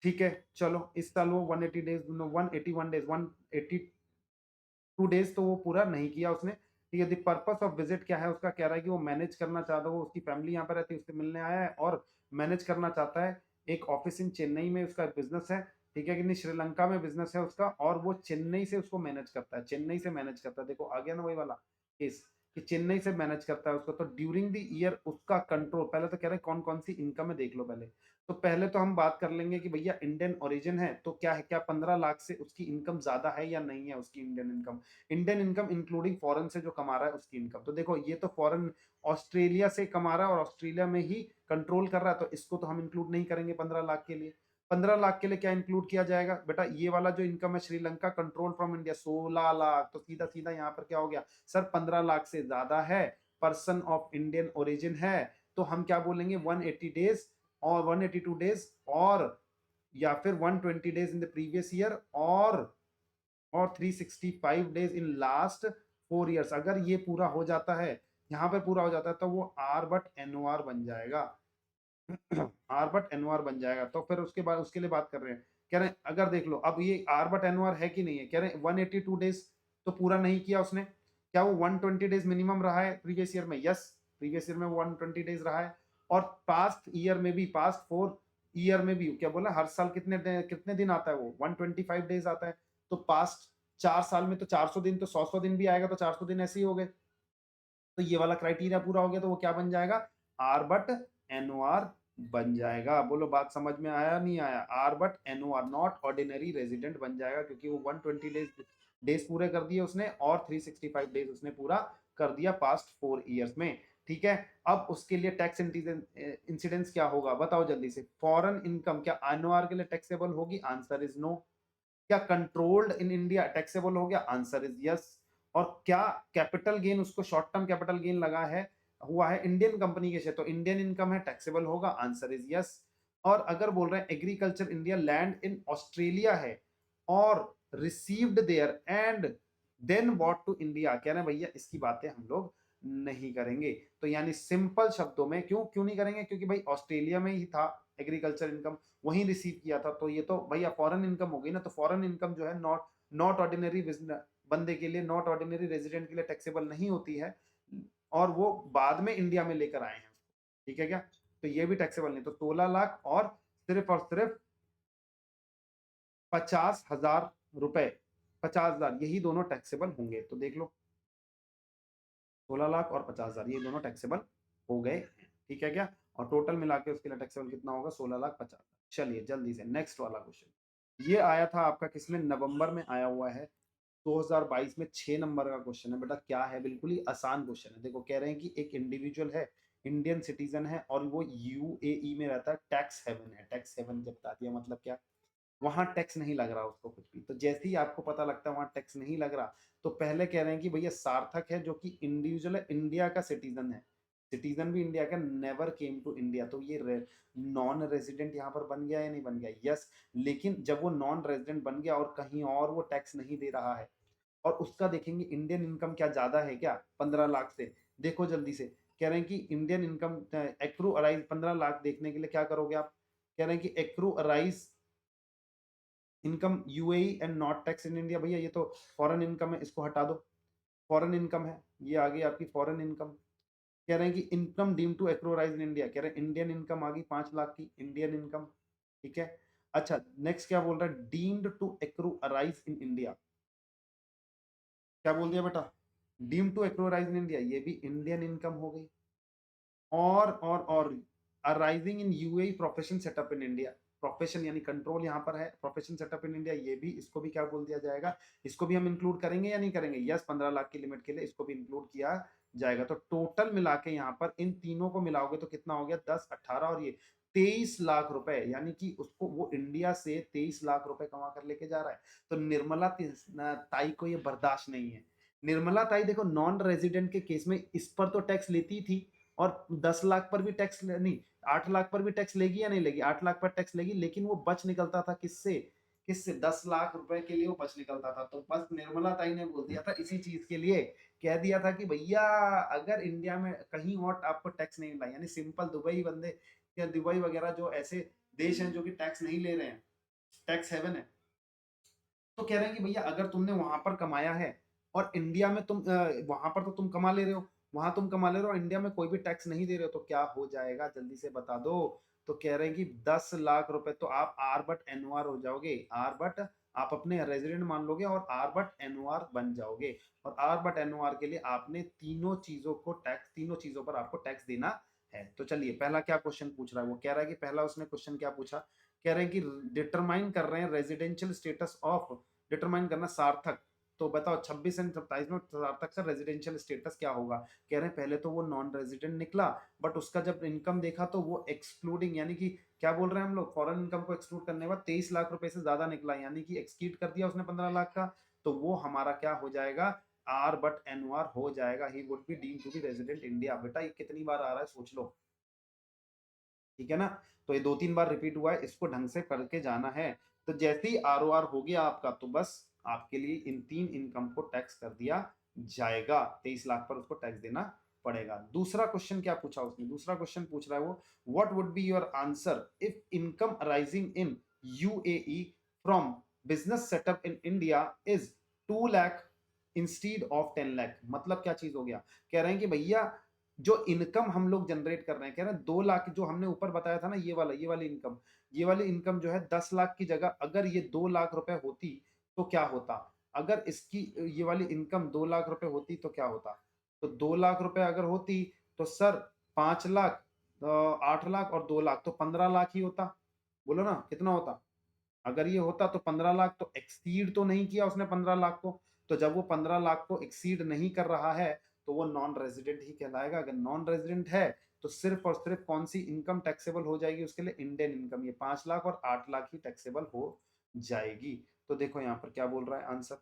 ठीक है। चलो इस साल वो 180 डेज, 181 डेज, 182 डेज तो वो पूरा नहीं किया उसने, ठीक है। द पर्पस ऑफ विजिट क्या है उसका, कह रहा है कि वो मैनेज करना चाहता है, वो उसकी फैमिली यहाँ पर रहती है, उससे मिलने आया है और मैनेज करना चाहता है, एक ऑफिस इन चेन्नई में उसका बिजनेस है, ठीक है कि नहीं, श्रीलंका में बिजनेस है उसका, और वो चेन्नई से उसको मैनेज करता है, चेन्नई से मैनेज करता है, देखो आ गया ना वही वाला केस, कि चेन्नई से मैनेज करता है उसको। तो ड्यूरिंग द ईयर उसका कंट्रोल, पहले तो कह रहे हैं कौन कौन सी इनकम है देख लो पहले। तो पहले तो हम बात कर लेंगे कि भैया इंडियन ओरिजिन है, तो क्या है, क्या 15 लाख से उसकी इनकम ज्यादा है या नहीं है उसकी Indian income, Indian income including foreign से जो कमा रहा है उसकी इनकम। तो देखो ये तो फॉरेन ऑस्ट्रेलिया से कमा रहा है और ऑस्ट्रेलिया में ही कंट्रोल कर रहा है, तो इसको तो हम इंक्लूड नहीं करेंगे 15 लाख के लिए। 15 लाख के लिए क्या इंक्लूड किया जाएगा बेटा, ये वाला जो इनकम है Sri Lanka control from India 16 lakh, तो सीधा सीधा यहाँ पर क्या हो गया सर, 15 लाख से ज्यादा है, पर्सन ऑफ इंडियन ओरिजिन है, तो हम क्या बोलेंगे 180 डेज और 182 डेज, और या फिर 120 days in the previous year, और 365 डेज इन लास्ट 4 ईयर्स। अगर ये पूरा हो जाता है, यहाँ पे पूरा हो जाता है, तो वो आर बट एनओआर बन जाएगा, आर बट एनओआर बन जाएगा। तो फिर उसके बाद उसके लिए बात कर रहे हैं, कह रहे हैं अगर देख लो अब ये आर बट एनओआर है कि नहीं है, कह रहे हैं 182 डेज तो पूरा नहीं किया उसने, क्या वो 120 डेज मिनिमम रहा है प्रीवियस ईयर में, यस प्रीवियस ईयर में 120 डेज रहा है, और पास्ट ईयर में भी, पास्ट 4 ईयर में भी क्या बोला, हर साल कितने दिन आता है वो 125 डेज आता है, तो पास्ट 4 साल में तो 400 दिन, तो 100 दिन भी आएगा, तो 400 दिन ऐसे ही हो गए, तो ये वाला क्राइटेरिया पूरा हो गया, तो वो क्या बन जाएगा, आर बट एनओआर बन जाएगा। बोलो बात समझ में आया नहीं आया, R but NOR not ordinary resident बन जाएगा, क्योंकि वो 120 डेज पूरे कर दिए उसने, और 365 डेज उसने पूरा कर दिया पास्ट 4 ईयर्स में, ठीक है। अब उसके लिए टैक्स इंसिडेंस क्या होगा बताओ जल्दी से, फॉरेन इनकम क्या एनओआर के लिए टैक्सेबल होगी, आंसर इज नो, क्या कंट्रोल्ड इन इंडिया टैक्सेबल हो गया? Answer is yes. और क्या कैपिटल गेन उसको शॉर्ट टर्म कैपिटल गेन लगा है हुआ है इंडियन कंपनी के शेयर, तो इंडियन इनकम है टैक्सेबल होगा? Answer is yes. और अगर बोल रहे हैं agriculture India land in Australia है और received there and then bought to India, कह रहे हैं भैया इसकी बातें हम लोग नहीं करेंगे। तो यानी सिंपल शब्दों में क्यों क्यों नहीं करेंगे? क्योंकि भाई ऑस्ट्रेलिया में ही था एग्रीकल्चर इनकम, वहीं रिसीव किया था, तो ये तो भैया फॉरेन इनकम हो गई ना। तो फॉरेन इनकम जो है नॉट नॉट ऑर्डिनरी बंदे के लिए, नॉट ऑर्डिनरी रेजिडेंट के लिए टैक्सेबल नहीं होती है, और वो बाद में इंडिया में लेकर आए हैं। ठीक है क्या? तो ये भी टैक्सेबल नहीं। तो 16 लाख और सिर्फ 50,000 रुपए, 50,000, यही दोनों टैक्सेबल होंगे। तो देख लो 16 लाख और 50,000 ये दोनों टैक्सेबल हो गए। ठीक है क्या? और टोटल मिला के उसके लिए टैक्सेबल कितना होगा? 16,50,000। चलिए जल्दी से नेक्स्ट वाला क्वेश्चन। ये आया था आपका किसमें? नवंबर में आया हुआ है 2022 में। 6 नंबर का क्वेश्चन है बेटा। क्या है? बिल्कुल ही आसान क्वेश्चन है। देखो कह रहे हैं कि एक इंडिविजुअल है, इंडियन सिटीजन है, और वो यूएई में रहता है, टैक्स हेवन है। टैक्स हेवन जब बता दिया मतलब क्या? वहां टैक्स नहीं लग रहा उसको कुछ भी। तो जैसे ही आपको पता लगता है वहां टैक्स नहीं लग रहा, तो पहले कह रहे हैं कि भैया सार्थक है जो कि इंडिविजुअल है, इंडिया का सिटीजन है, सिटीजन भी इंडिया का, नेवर केम टू इंडिया। तो ये नॉन रेजिडेंट यहाँ पर बन गया या नहीं बन गया? यस। लेकिन जब वो नॉन रेजिडेंट बन गया और कहीं और वो टैक्स नहीं दे रहा है, और उसका देखेंगे इंडियन इनकम क्या ज्यादा है क्या 15 लाख से? देखो जल्दी से। कह रहे हैं कि Indian income accrue arise 15 lakh देखने के लिए क्या करोगे आप? कह रहे हैं कि accrue arise income UAE and not tax in India. भैया ये तो फॉरेन इनकम है, इसको हटा दो। फॉरेन इनकम है, ये आ गई आपकी फॉरेन इनकम। कह रहे हैं कि income deem to accrue arise in India, कह रहे हैं इंडियन इनकम आ गई 5 लाख की इंडियन इनकम। ठीक है। अच्छा नेक्स्ट क्या बोल रहा है? Deemed to accrue arise in India. क्या बोल दिया बेटा? Deem to accrue arise in India, ये भी इंडियन इनकम हो गई। और arising in UAE profession setup in India. Profession यानी कंट्रोल यहाँ पर है, प्रोफेशन सेटअप इन इंडिया, ये भी, इसको भी क्या बोल दिया जाएगा? इसको भी हम इंक्लूड करेंगे या नहीं करेंगे? यस, 15 लाख की लिमिट के लिए इसको भी इंक्लूड किया जाएगा। तो टोटल मिला के यहाँ पर इन तीनों को मिलाओगे तो कितना हो गया? 10, 18 और ये 23 लाख रुपए, यानी कि उसको वो इंडिया से 23 लाख रुपए कमा कर लेके जा रहा है। तो निर्मला ताई को ये बर्दाश्त नहीं है। निर्मला ताई देखो नॉन रेजिडेंट के केस में इस पर तो टैक्स लेती थी, और 10 लाख पर भी टैक्स नहीं, 8 लाख पर भी टैक्स लेगी या नहीं लेगी? 8 लाख पर टैक्स लेगी, लेकिन वो बच निकलता था किससे? किससे? 10 लाख रुपए के लिए वो बच निकलता था। तो बस निर्मला ताई ने बोल दिया था इसी चीज के लिए, कह दिया था कि भैया अगर इंडिया में कहीं और आपको टैक्स नहीं मिला, यानी सिंपल दुबई बंदे या दुबई वगैरह जो ऐसे देश हैं जो कि टैक्स नहीं ले रहे हैं, टैक्स हेवन है, तो कह रहे हैं कि भैया अगर तुमने वहां पर कमाया है और इंडिया में तुम वहां पर तो तुम कमा ले रहे हो, वहां तुम कमा ले रहे हो, इंडिया में कोई भी टैक्स नहीं दे रहे हो, तो क्या हो जाएगा? जल्दी से बता दो। तो कह रहे हैं कि 10 लाख रुपए तो आप आर बट एनओआर हो जाओगे। आर बट आप अपने रेजिडेंट मान लोगे और आर बट एनओआर बन जाओगे। और आर बट एनओआर के लिए आपने तीनों चीजों को टैक्स, तीनों चीजों पर आपको टैक्स देना है। तो चलिए पहला क्या क्वेश्चन पूछ रहा है? वो कह रहा है कि पहला उसने क्वेश्चन क्या पूछा? कह रहे हैं कि डिटरमाइन कर रहे हैं रेजिडेंशियल स्टेटस ऑफ, डिटरमाइन करना सार्थक। तो बताओ 26 एंड 27 में सार्थक का रेजिडेंशियल स्टेटस क्या होगा? कह रहे हैं पहले तो वो नॉन रेजिडेंट निकला, बट उसका जब इनकम देखा तो वो एक्सक्लूडिंग, यानी कि क्या बोल रहे हैं हम लोग, फॉरेन इनकम को एक्सक्लूड करने के बाद 23 लाख रुपए से ज्यादा निकला, यानी कि एक्सकीड कर दिया उसने 15 लाख का। तो वो हमारा क्या हो जाएगा? आर बट एन आर हो जाएगा। He would be deem to be resident India. बेटा ये कितनी बार आ रहा है सोच लो। ठीक है ना? तो ये 2-3 बार रिपीट हुआ है, इसको ढंग से करके जाना है। तो जैसे ही आर हो गया आपका, तो बस आपके लिए इन 3 इनकम को टैक्स कर दिया जाएगा। 23 लाख पर उसको टैक्स देना पड़ेगा। दूसरा क्वेश्चन क्या पूछा उसने? दूसरा क्वेश्चन पूछ रहा है वो, what would be your answer if income arising in UAE from business setup in India is 2 lakh instead of 10 lakh. मतलब क्या चीज हो गया? कह रहे हैं कि भैया जो इनकम हम लोग जनरेट कर रहे हैं, कह रहे हैं 2 लाख, जो हमने ऊपर बताया था ना, ये वाली इनकम, ये वाली इनकम जो है 10 लाख की जगह अगर ये 2 लाख रुपए होती तो क्या होता? अगर इसकी ये वाली इनकम 2 लाख रुपए होती तो क्या होता? तो 2 लाख रुपए अगर होती तो सर 5 लाख, 8 लाख और 2 लाख तो 15 लाख ही होता। बोलो ना कितना होता? अगर ये होता तो 15 लाख तो एक्सीड तो नहीं किया उसने 15 लाख को। तो जब वो 15 लाख को एक्सीड नहीं कर रहा है तो वो नॉन रेजिडेंट ही कहलाएगा। अगर नॉन रेजिडेंट है तो सिर्फ और सिर्फ कौन सी इनकम टैक्सेबल हो जाएगी उसके लिए? Indian income. ये 5 लाख और 8 लाख ही टैक्सेबल हो जाएगी। तो देखो यहाँ पर क्या बोल रहा है आंसर।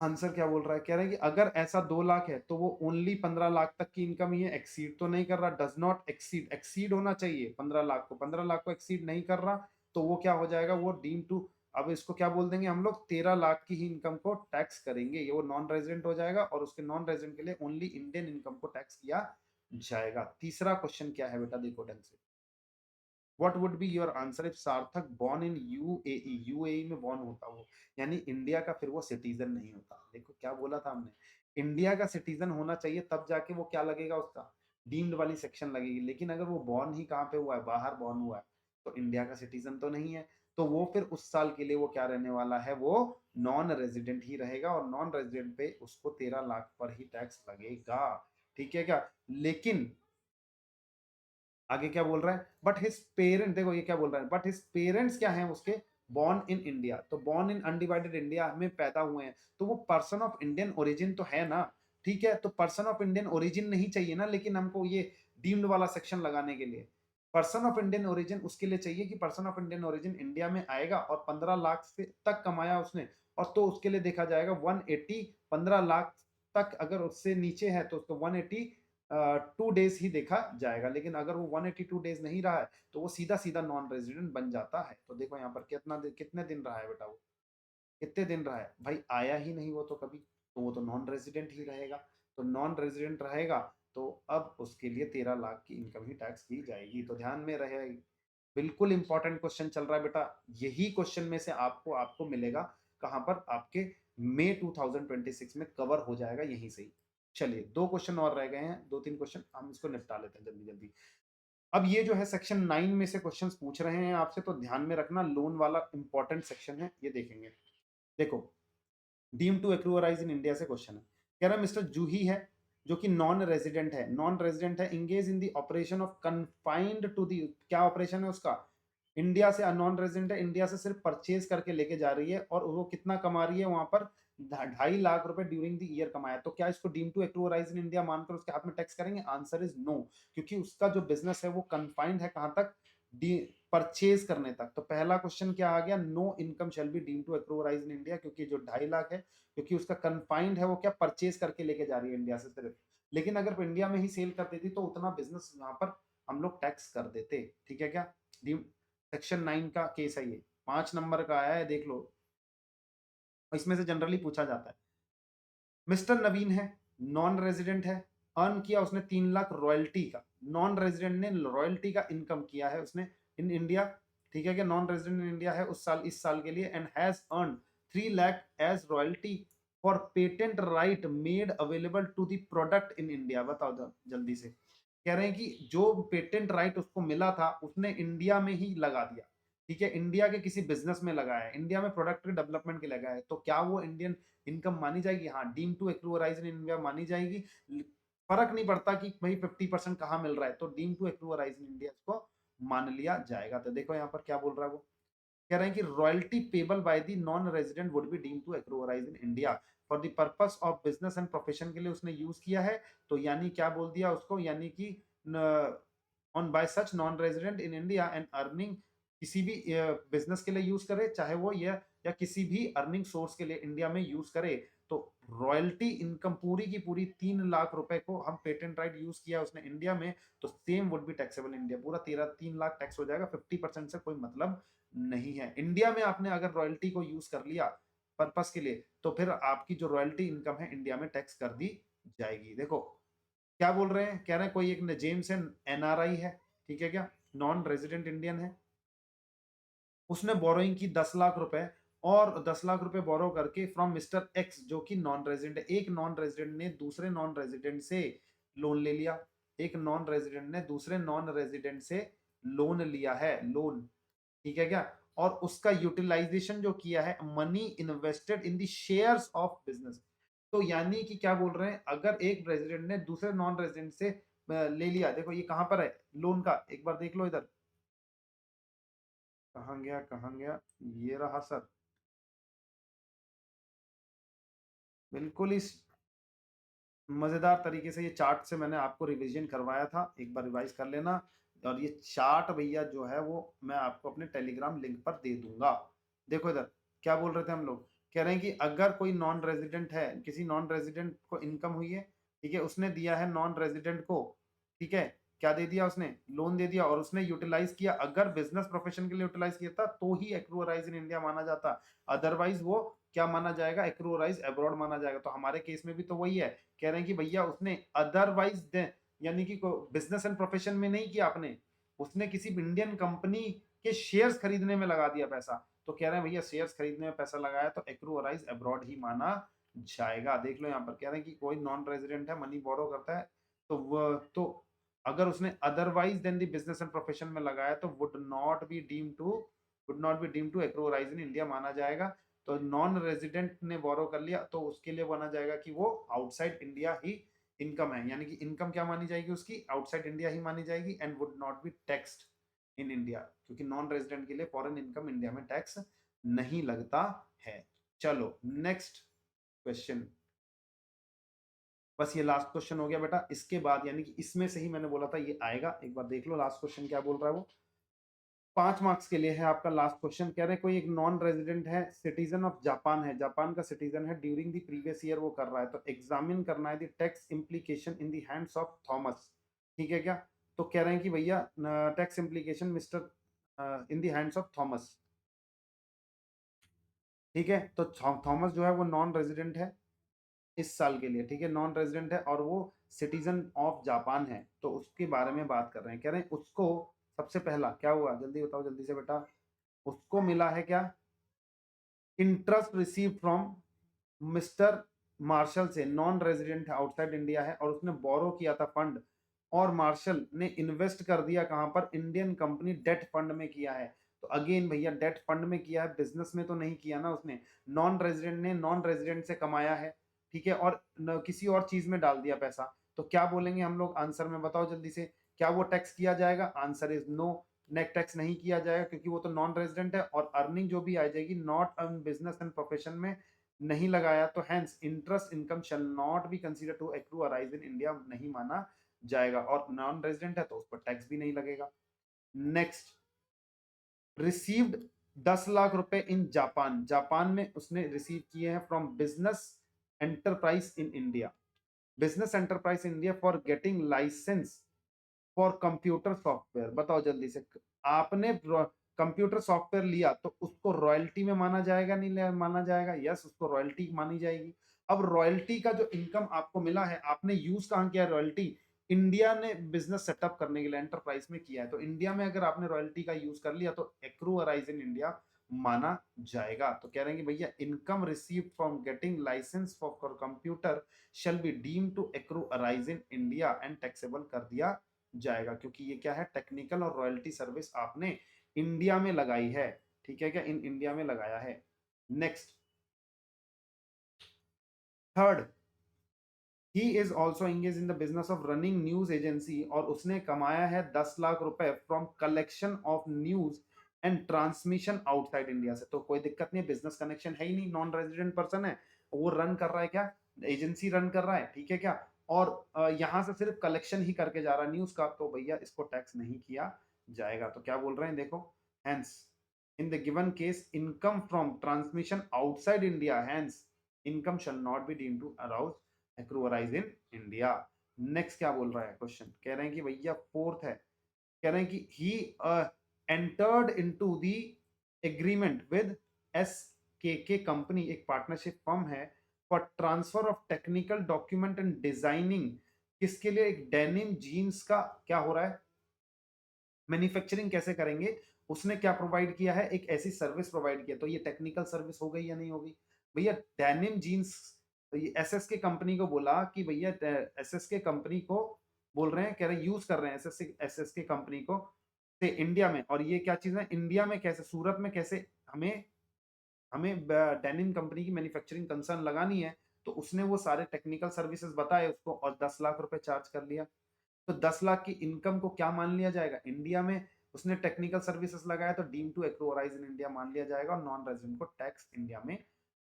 आंसर क्या बोल रहा है, कह रहा है कि अगर ऐसा 2 लाख है तो वो ओनली 15 लाख तक की इनकम ही है, एक्सीड तो नहीं कर रहा, डज नॉट एक्सीड, एक्सीड होना चाहिए 15 लाख को, 15 लाख को एक्सीड नहीं कर रहा, तो वो क्या हो जाएगा, वो डीम टू, अब इसको क्या बोल देंगे हम लोग, 13 लाख की ही इनकम को टैक्स करेंगे, ये वो नॉन रेजिडेंट हो जाएगा और उसके नॉन रेजिडेंट के लिए ओनली इंडियन इनकम को टैक्स किया जाएगा। तीसरा क्वेश्चन क्या है बेटा, देखो ढंग से, what would be your answer if सार्थक बॉर्न इन यूएई, यूएई में बॉर्न होता वो, यानी इंडिया का फिर वो सिटीजन नहीं होता। देखो क्या बोला था हमने, इंडिया का सिटीजन होना चाहिए तब जाके वो क्या लगेगा, उसका डीम्ड वाली सेक्शन लगेगी, लेकिन अगर वो बॉर्न ही कहाँ पे हुआ है, बाहर बॉर्न हुआ है, तो इंडिया का सिटीजन तो नहीं है, तो वो फिर उस साल के लिए वो क्या रहने वाला है, वो नॉन रेजिडेंट ही रहेगा और नॉन रेजिडेंट पे उसको 13 लाख पर ही टैक्स लगेगा। ठीक है क्या, लेकिन आगे क्या बोल रहा है, बट हिज पेरेंट, देखो ये क्या बोल रहा है, बट हिज पेरेंट्स क्या हैं उसके, बॉर्न इन इंडिया, तो बॉर्न इन अनडिवाइडेड इंडिया में पैदा हुए हैं, तो वो पर्सन ऑफ इंडियन ओरिजिन तो है ना। ठीक है, तो पर्सन ऑफ इंडियन ओरिजिन नहीं चाहिए ना, लेकिन हमको ये डीम्ड वाला सेक्शन लगाने के लिए पर्सन ऑफ इंडियन ओरिजिन उसके लिए चाहिए कि person of Indian origin India में आएगा और 15 लाख से तक कमाया उसने, और तो उसके लिए देखा जाएगा 180, 15 लाख तक अगर उससे नीचे है तो उसको 180 2 डेज ही देखा जाएगा, लेकिन अगर वो 182 डेज नहीं रहा है तो वो सीधा सीधा नॉन रेजिडेंट बन जाता है। तो देखो यहाँ पर कितने दिन रहा है बेटा, वो कितने दिन रहा है भाई, आया ही नहीं वो तो कभी, तो वो तो नॉन रेजिडेंट ही रहेगा, तो नॉन रेजिडेंट रहेगा तो अब उसके लिए 13 लाख की इनकम ही टैक्स की जाएगी, तो ध्यान में रहे, बिल्कुल इंपॉर्टेंट क्वेश्चन चल रहा है बेटा, यही क्वेश्चन में से आपको आपको मिलेगा कहां पर, आपके मई 2026 में कवर हो जाएगा यहीं से ही। चलिए 2 क्वेश्चन और रह गए हैं, 2-3 क्वेश्चन हम इसको निपटा लेते हैं जल्दी जल्दी। अब ये जो है सेक्शन 9 में से क्वेश्चंस पूछ रहे हैं आपसे, तो ध्यान में रखना, लोन वाला इंपॉर्टेंट सेक्शन है, ये देखेंगे। देखो, deem to accrue arise in India से क्वेश्चन है, कह रहा है मिस्टर जूही है जो कि नॉन रेजिडेंट है, नॉन रेजिडेंट है, engage in the operation of confined to the, क्या ऑपरेशन है उसका, इंडिया से, नॉन रेजिडेंट है, इंडिया से सिर्फ परचेज करके लेके जा रही है और वो कितना कमा रही है वहां पर, 2.5 लाख रुपए ड्यूरिंग द ईयर कमाया, तो क्या इसको deem to accrue arise in India मानकर उसके हाथ में टैक्स करेंगे, आंसर इज नो, क्योंकि उसका जो बिजनेस है वो कन्फाइंड है कहां तक, परचेज करने तक, तो पहला क्वेश्चन क्या आ गया, no income shall be deem to accrue arise in India, क्योंकि जो 2.5 लाख है, क्योंकि उसका कन्फाइंड है, वो क्या परचेज करके लेके जा रही है इंडिया से सिर्फ, लेकिन अगर इंडिया में ही सेल कर देती तो उतना बिजनेस यहाँ पर हम लोग टैक्स कर देते। ठीक है क्या, सेक्शन 9 का केस है ये, 5 नंबर का आया है, देख लो, इसमें से जनरली पूछा जाता है। मिस्टर नवीन है, नॉन रेजिडेंट है, अर्न किया उसने 3 लाख रॉयल्टी का, नॉन रेजिडेंट ने रॉयल्टी का इनकम किया है उसने इन इंडिया, ठीक है क्या, नॉन रेजिडेंट इन इंडिया है उस साल, इस साल के लिए, and has earn 3 lakh as royalty for patent right made available to the product in India. बताओ जल्दी से, कह रहे हैं कि जो पेटेंट राइट उसको मिला था उसने इंडिया में ही लगा दिया, ठीक है, इंडिया के किसी बिजनेस में लगाया है, इंडिया में प्रोडक्ट के डेवलपमेंट के लगाया है, तो क्या वो इंडियन इनकम मानी जाएगी, हाँ, deem to accrue arise in India मानी जाएगी, फर्क नहीं पड़ता कि भाई 50% कहाँ मिल रहा है, तो deem to accrue arise in India इसको मान लिया जाएगा। तो देखो यहाँ पर क्या बोल रहा है वो, कह रहे हैं कि royalty payable by the non resident would be deem to accrue arise in India for the purpose of business and profession के लिए उसने यूज किया है, तो यानी क्या बोल दिया उसको, यानी कि on by such non resident in India and earning, किसी भी बिजनेस के लिए यूज करे, चाहे वो या किसी भी अर्निंग सोर्स के लिए इंडिया में यूज करे, तो रॉयल्टी इनकम पूरी की पूरी 3 लाख रुपए को हम पेटेंट राइट यूज किया उसने इंडिया में, तो same would be taxable India, पूरा 3 लाख टैक्स हो जाएगा, 50% से कोई मतलब नहीं है। इंडिया में आपने अगर रॉयल्टी को यूज कर लिया पर्पस के लिए, तो फिर आपकी जो रॉयल्टी इनकम है इंडिया में टैक्स कर दी जाएगी। देखो क्या बोल रहे हैं, कह रहे हैं कोई एक जेम्स है, एनआरआई है, ठीक है क्या, नॉन रेजिडेंट इंडियन है, उसने बोरोइंग की 10 लाख रुपए, और 10 लाख रुपए बोरो करके फ्रॉम मिस्टर एक्स जो कि नॉन रेजिडेंट, एक नॉन रेजिडेंट ने दूसरे नॉन रेजिडेंट से लोन ले लिया, एक नॉन रेजिडेंट ने दूसरे नॉन रेजिडेंट से लोन लिया है, लोन, ठीक है क्या, और उसका यूटिलाइजेशन जो किया है, money invested in the shares of business, तो यानी कि क्या बोल रहे हैं, अगर एक रेजिडेंट ने दूसरे नॉन रेजिडेंट से ले लिया, देखो ये कहां पर है लोन का, एक बार देख लो इधर, कहां गया कहां गया, ये रहा सर, बिल्कुल इस मजेदार तरीके से ये चार्ट से मैंने आपको रिवीजन करवाया था, एक बार रिवाइज कर लेना, और ये चार्ट भैया जो है वो मैं आपको अपने टेलीग्राम लिंक पर दे दूंगा, देखो इधर क्या बोल रहे थे हम लोग, कह रहे हैं कि अगर कोई नॉन रेजिडेंट है, किसी नॉन रेजिडेंट को इनकम हुई है, ठीक है, उसने दिया है नॉन रेजिडेंट को, ठीक है, क्या दे दिया उसने, लोन दे दिया, और उसने यूटिलाइज किया, अगर बिजनेस प्रोफेशन के लिए यूटिलाइज किया था तो ही एक्रूअराइज इन इंडिया माना जाता, अदरवाइज वो क्या माना जाएगा, एक्रूअराइज अब्रॉड माना जाएगा। तो हमारे केस में भी तो वही है, कह रहे हैं कि भैया उसने अदरवाइज यानी कि बिजनेस एंड प्रोफेशन में नहीं किया आपने, उसने किसी इंडियन कंपनी के शेयर्स खरीदने में लगा दिया पैसा, तो कह रहे हैं भैया शेयर्स खरीदने में पैसा लगाया तो एक्रूअराइज अब्रॉड ही माना जाएगा। देख लो यहाँ पर कह रहे हैं कि कोई नॉन रेजिडेंट है, मनी बोरो करता है, तो वो तो अगर उसने otherwise than the business and profession में लगाया तो would not be deem to accrue arise in India माना जाएगा। तो नॉन रेजिडेंट ने बोरो कर लिया तो उसके लिए माना जाएगा कि वो आउटसाइड इंडिया ही इनकम है, यानी कि इनकम क्या मानी जाएगी उसकी, आउटसाइड इंडिया ही मानी जाएगी, and would not B taxed in India, क्योंकि नॉन रेजिडेंट के लिए फॉरेन इनकम इंडिया में टैक्स नहीं लगता है। चलो नेक्स्ट क्वेश्चन, बस ये लास्ट क्वेश्चन हो गया बेटा, इसके बाद यानी कि इसमें से ही मैंने बोला था ये आएगा, एक बार देख लो लास्ट क्वेश्चन क्या बोल रहा है वो। 5 मार्क्स के लिए है आपका लास्ट क्वेश्चन, कह रहे हैं कोई एक नॉन रेजिडेंट है, सिटीजन ऑफ जापान है, जापान का सिटीजन है, ड्यूरिंग द प्रीवियस ईयर वो कर रहा है, तो एग्जामिन करना है the tax implication in the hands of Thomas, ठीक है क्या, तो कह रहे हैं कि भैया tax implication mister in the hands of Thomas, ठीक है, तो थॉमस जो है वो नॉन रेजिडेंट है इस साल के लिए, ठीक है, नॉन रेजिडेंट है और वो सिटीजन ऑफ जापान है, तो उसके बारे में बात कर रहे हैं, कह रहे हैं उसको सबसे पहला क्या हुआ, जल्दी बताओ जल्दी से बेटा, उसको मिला है क्या, interest receive from mister Marshall से, नॉन रेजिडेंट है, आउटसाइड इंडिया है, और उसने बोरो किया था फंड, और मार्शल ने इन्वेस्ट कर दिया कहां पर, इंडियन कंपनी डेट फंड में किया है, तो अगेन भैया डेट फंड में किया है, बिजनेस में तो नहीं किया ना उसने, नॉन रेजिडेंट ने नॉन रेजिडेंट से कमाया है, ठीक है, और किसी और चीज में डाल दिया पैसा, तो क्या बोलेंगे हम लोग आंसर में, बताओ जल्दी से, क्या वो टैक्स किया जाएगा, answer is no, net tax नहीं किया जाएगा क्योंकि वो तो नॉन रेजिडेंट है, और अर्निंग जो भी आ जाएगी not on business and profession में नहीं लगाया, तो hence interest income shall not be consider to accrue arise in India नहीं माना जाएगा, और नॉन रेजिडेंट है तो उस पर टैक्स भी नहीं लगेगा। नेक्स्ट, रिसीव्ड 10 लाख रुपए इन जापान, जापान में उसने रिसीव किए हैं from business enterprise in India, business enterprise India for getting licence for computer software, बताओ जल्दी से, आपने कंप्यूटर सॉफ्टवेयर लिया तो उसको रॉयल्टी में माना जाएगा नहीं माना जाएगा, यस उसको रॉयल्टी मानी जाएगी। अब रॉयल्टी का जो इनकम आपको मिला है, आपने यूज कहां किया रॉयल्टी, इंडिया ने बिजनेस सेटअप करने के लिए एंटरप्राइज में किया है, तो इंडिया में अगर आपने रॉयल्टी का यूज कर लिया तो एक्रू अराइज इन इंडिया माना जाएगा। तो कह रहे हैं कि भैया income received from getting licence for computer shall be deemed to accrue arise in India and taxable कर दिया जाएगा, क्योंकि ये क्या है, टेक्निकल और रॉयल्टी सर्विस आपने इंडिया में लगाई है, ठीक है क्या, इन इंडिया में लगाया है। Next, third, he is also engage in the business of running news agency, और उसने कमाया है 10 लाख रुपए from collection of news and transmission outside India से, तो कोई दिक्कत नहीं, बिजनेस कनेक्शन है ही नहीं, नॉन रेजिडेंट पर्सन है, वो रन कर रहा है क्या, एजेंसी रन कर रहा है, ठीक है क्या, और यहां से सिर्फ कलेक्शन ही करके जा रहा है न्यूज का, तो भैया इसको टैक्स नहीं किया जाएगा। तो क्या बोल रहे हैं देखो, hence in the given case income from transmission outside India, hence income shall not be deemed to arise accrue arise in India. Next क्या बोल रहा है क्वेश्चन, कह रहे हैं कि भैया फोर्थ है, कह रहे हैं कि he entered into the agreement with S के कंपनी, एक पार्टनरशिप फर्म है, for transfer of technical document and designing, किसके लिए, एक डेनिम जीन्स का क्या हो रहा है, मैन्युफैक्चरिंग कैसे करेंगे, उसने क्या प्रोवाइड किया है, एक ऐसी सर्विस प्रोवाइड किया, तो ये टेक्निकल सर्विस हो गई या नहीं होगी भैया, डेनिम जीन्स, एसएस के कंपनी को बोला कि भैया, एसएस के कंपनी को बोल रहे हैं, कह रहे यूज कर रहे हैं एसएस के कंपनी को से इंडिया में, और ये क्या चीज है, इंडिया में कैसे, सूरत में कैसे हमें हमें डेनिम कंपनी की मैन्युफैक्चरिंग कंसर्न लगानी है, तो उसने वो सारे टेक्निकल सर्विसेज बताए उसको और 10 लाख रुपए चार्ज कर लिया, तो 10 लाख की इनकम को क्या मान लिया जाएगा, इंडिया में उसने टेक्निकल सर्विसेज लगाया तो deem to accrue arise in India मान लिया जाएगा, और नॉन रेजिडेंट को टैक्स इंडिया में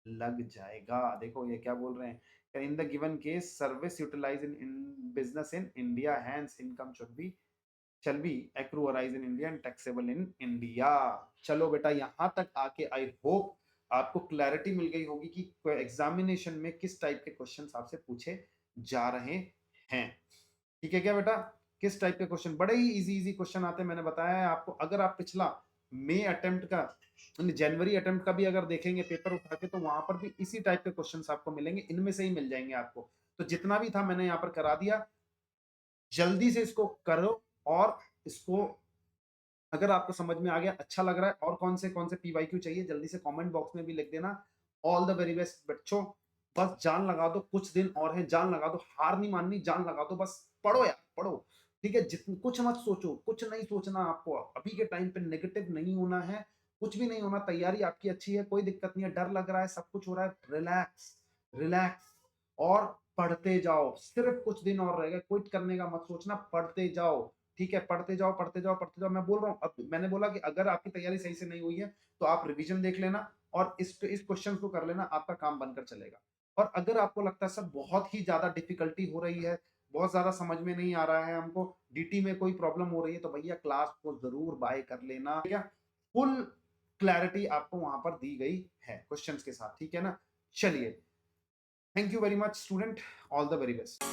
लग जाएगा। देखो ये क्या बोल रहे हैं, in the given case service utilize in business in India, hence income should be shall be accrue arise in India and taxable in India। चलो बेटा यहां तक आके आई होप आपको क्लैरिटी मिल गई होगी कि एग्जामिनेशन में किस टाइप के क्वेश्चंस आपसे पूछे जा रहे हैं। ठीक है क्या बेटा? किस टाइप के क्वेश्चन, बड़े ही इजी इजी क्वेश्चन आते हैं, मैंने बताया है आपको। अगर आप पिछला मई अटेम्प्ट का, जनवरी अटेम्प्ट का भी अगर देखेंगे पेपर उठा के, तो वहां पर भी इसी टाइप के क्वेश्चंस आपको मिलेंगे, इनमें से ही मिल जाएंगे आपको। तो जितना भी था मैंने यहाँ पर करा दिया, जल्दी से इसको करो। और इसको अगर आपको समझ में आ गया, अच्छा लग रहा है, और कौन से पीवाईक्यू चाहिए जल्दी से कमेंट बॉक्स में भी लिख देना। ऑल द वेरी बेस्ट बच्चों, बस जान लगा दो, कुछ दिन और हैं, जान लगा दो, हार नहीं माननी, जान लगा दो, बस पढ़ो यार पढ़ो। ठीक है, जितने कुछ मत सोचो, कुछ नहीं सोचना आपको, अभी के टाइम पे नेगेटिव नहीं होना है, कुछ भी नहीं होना, तैयारी आपकी अच्छी है, कोई दिक्कत नहीं है, डर लग रहा है, सब कुछ हो रहा है, रिलैक्स रिलैक्स और पढ़ते जाओ। सिर्फ कुछ दिन और रह गए, क्विट करने का मत सोचना, पढ़ते जाओ। ठीक है, पढ़ते जाओ पढ़ते जाओ पढ़ते जाओ। मैं बोल रहा हूँ, अब मैंने बोला कि अगर आपकी तैयारी सही से नहीं हुई है तो आप रिवीजन देख लेना और इस क्वेश्चन को कर लेना, आपका काम बनकर चलेगा। और अगर आपको लगता है सर बहुत ही ज्यादा डिफिकल्टी हो रही है, बहुत ज्यादा समझ में नहीं आ रहा है हमको, डीटी में कोई प्रॉब्लम हो रही है, तो भैया क्लास को जरूर बाय कर लेना। ठीक है, फुल क्लैरिटी आपको वहां पर दी गई है क्वेश्चंस के साथ। ठीक है ना? चलिए, thank you very much student, all the very best.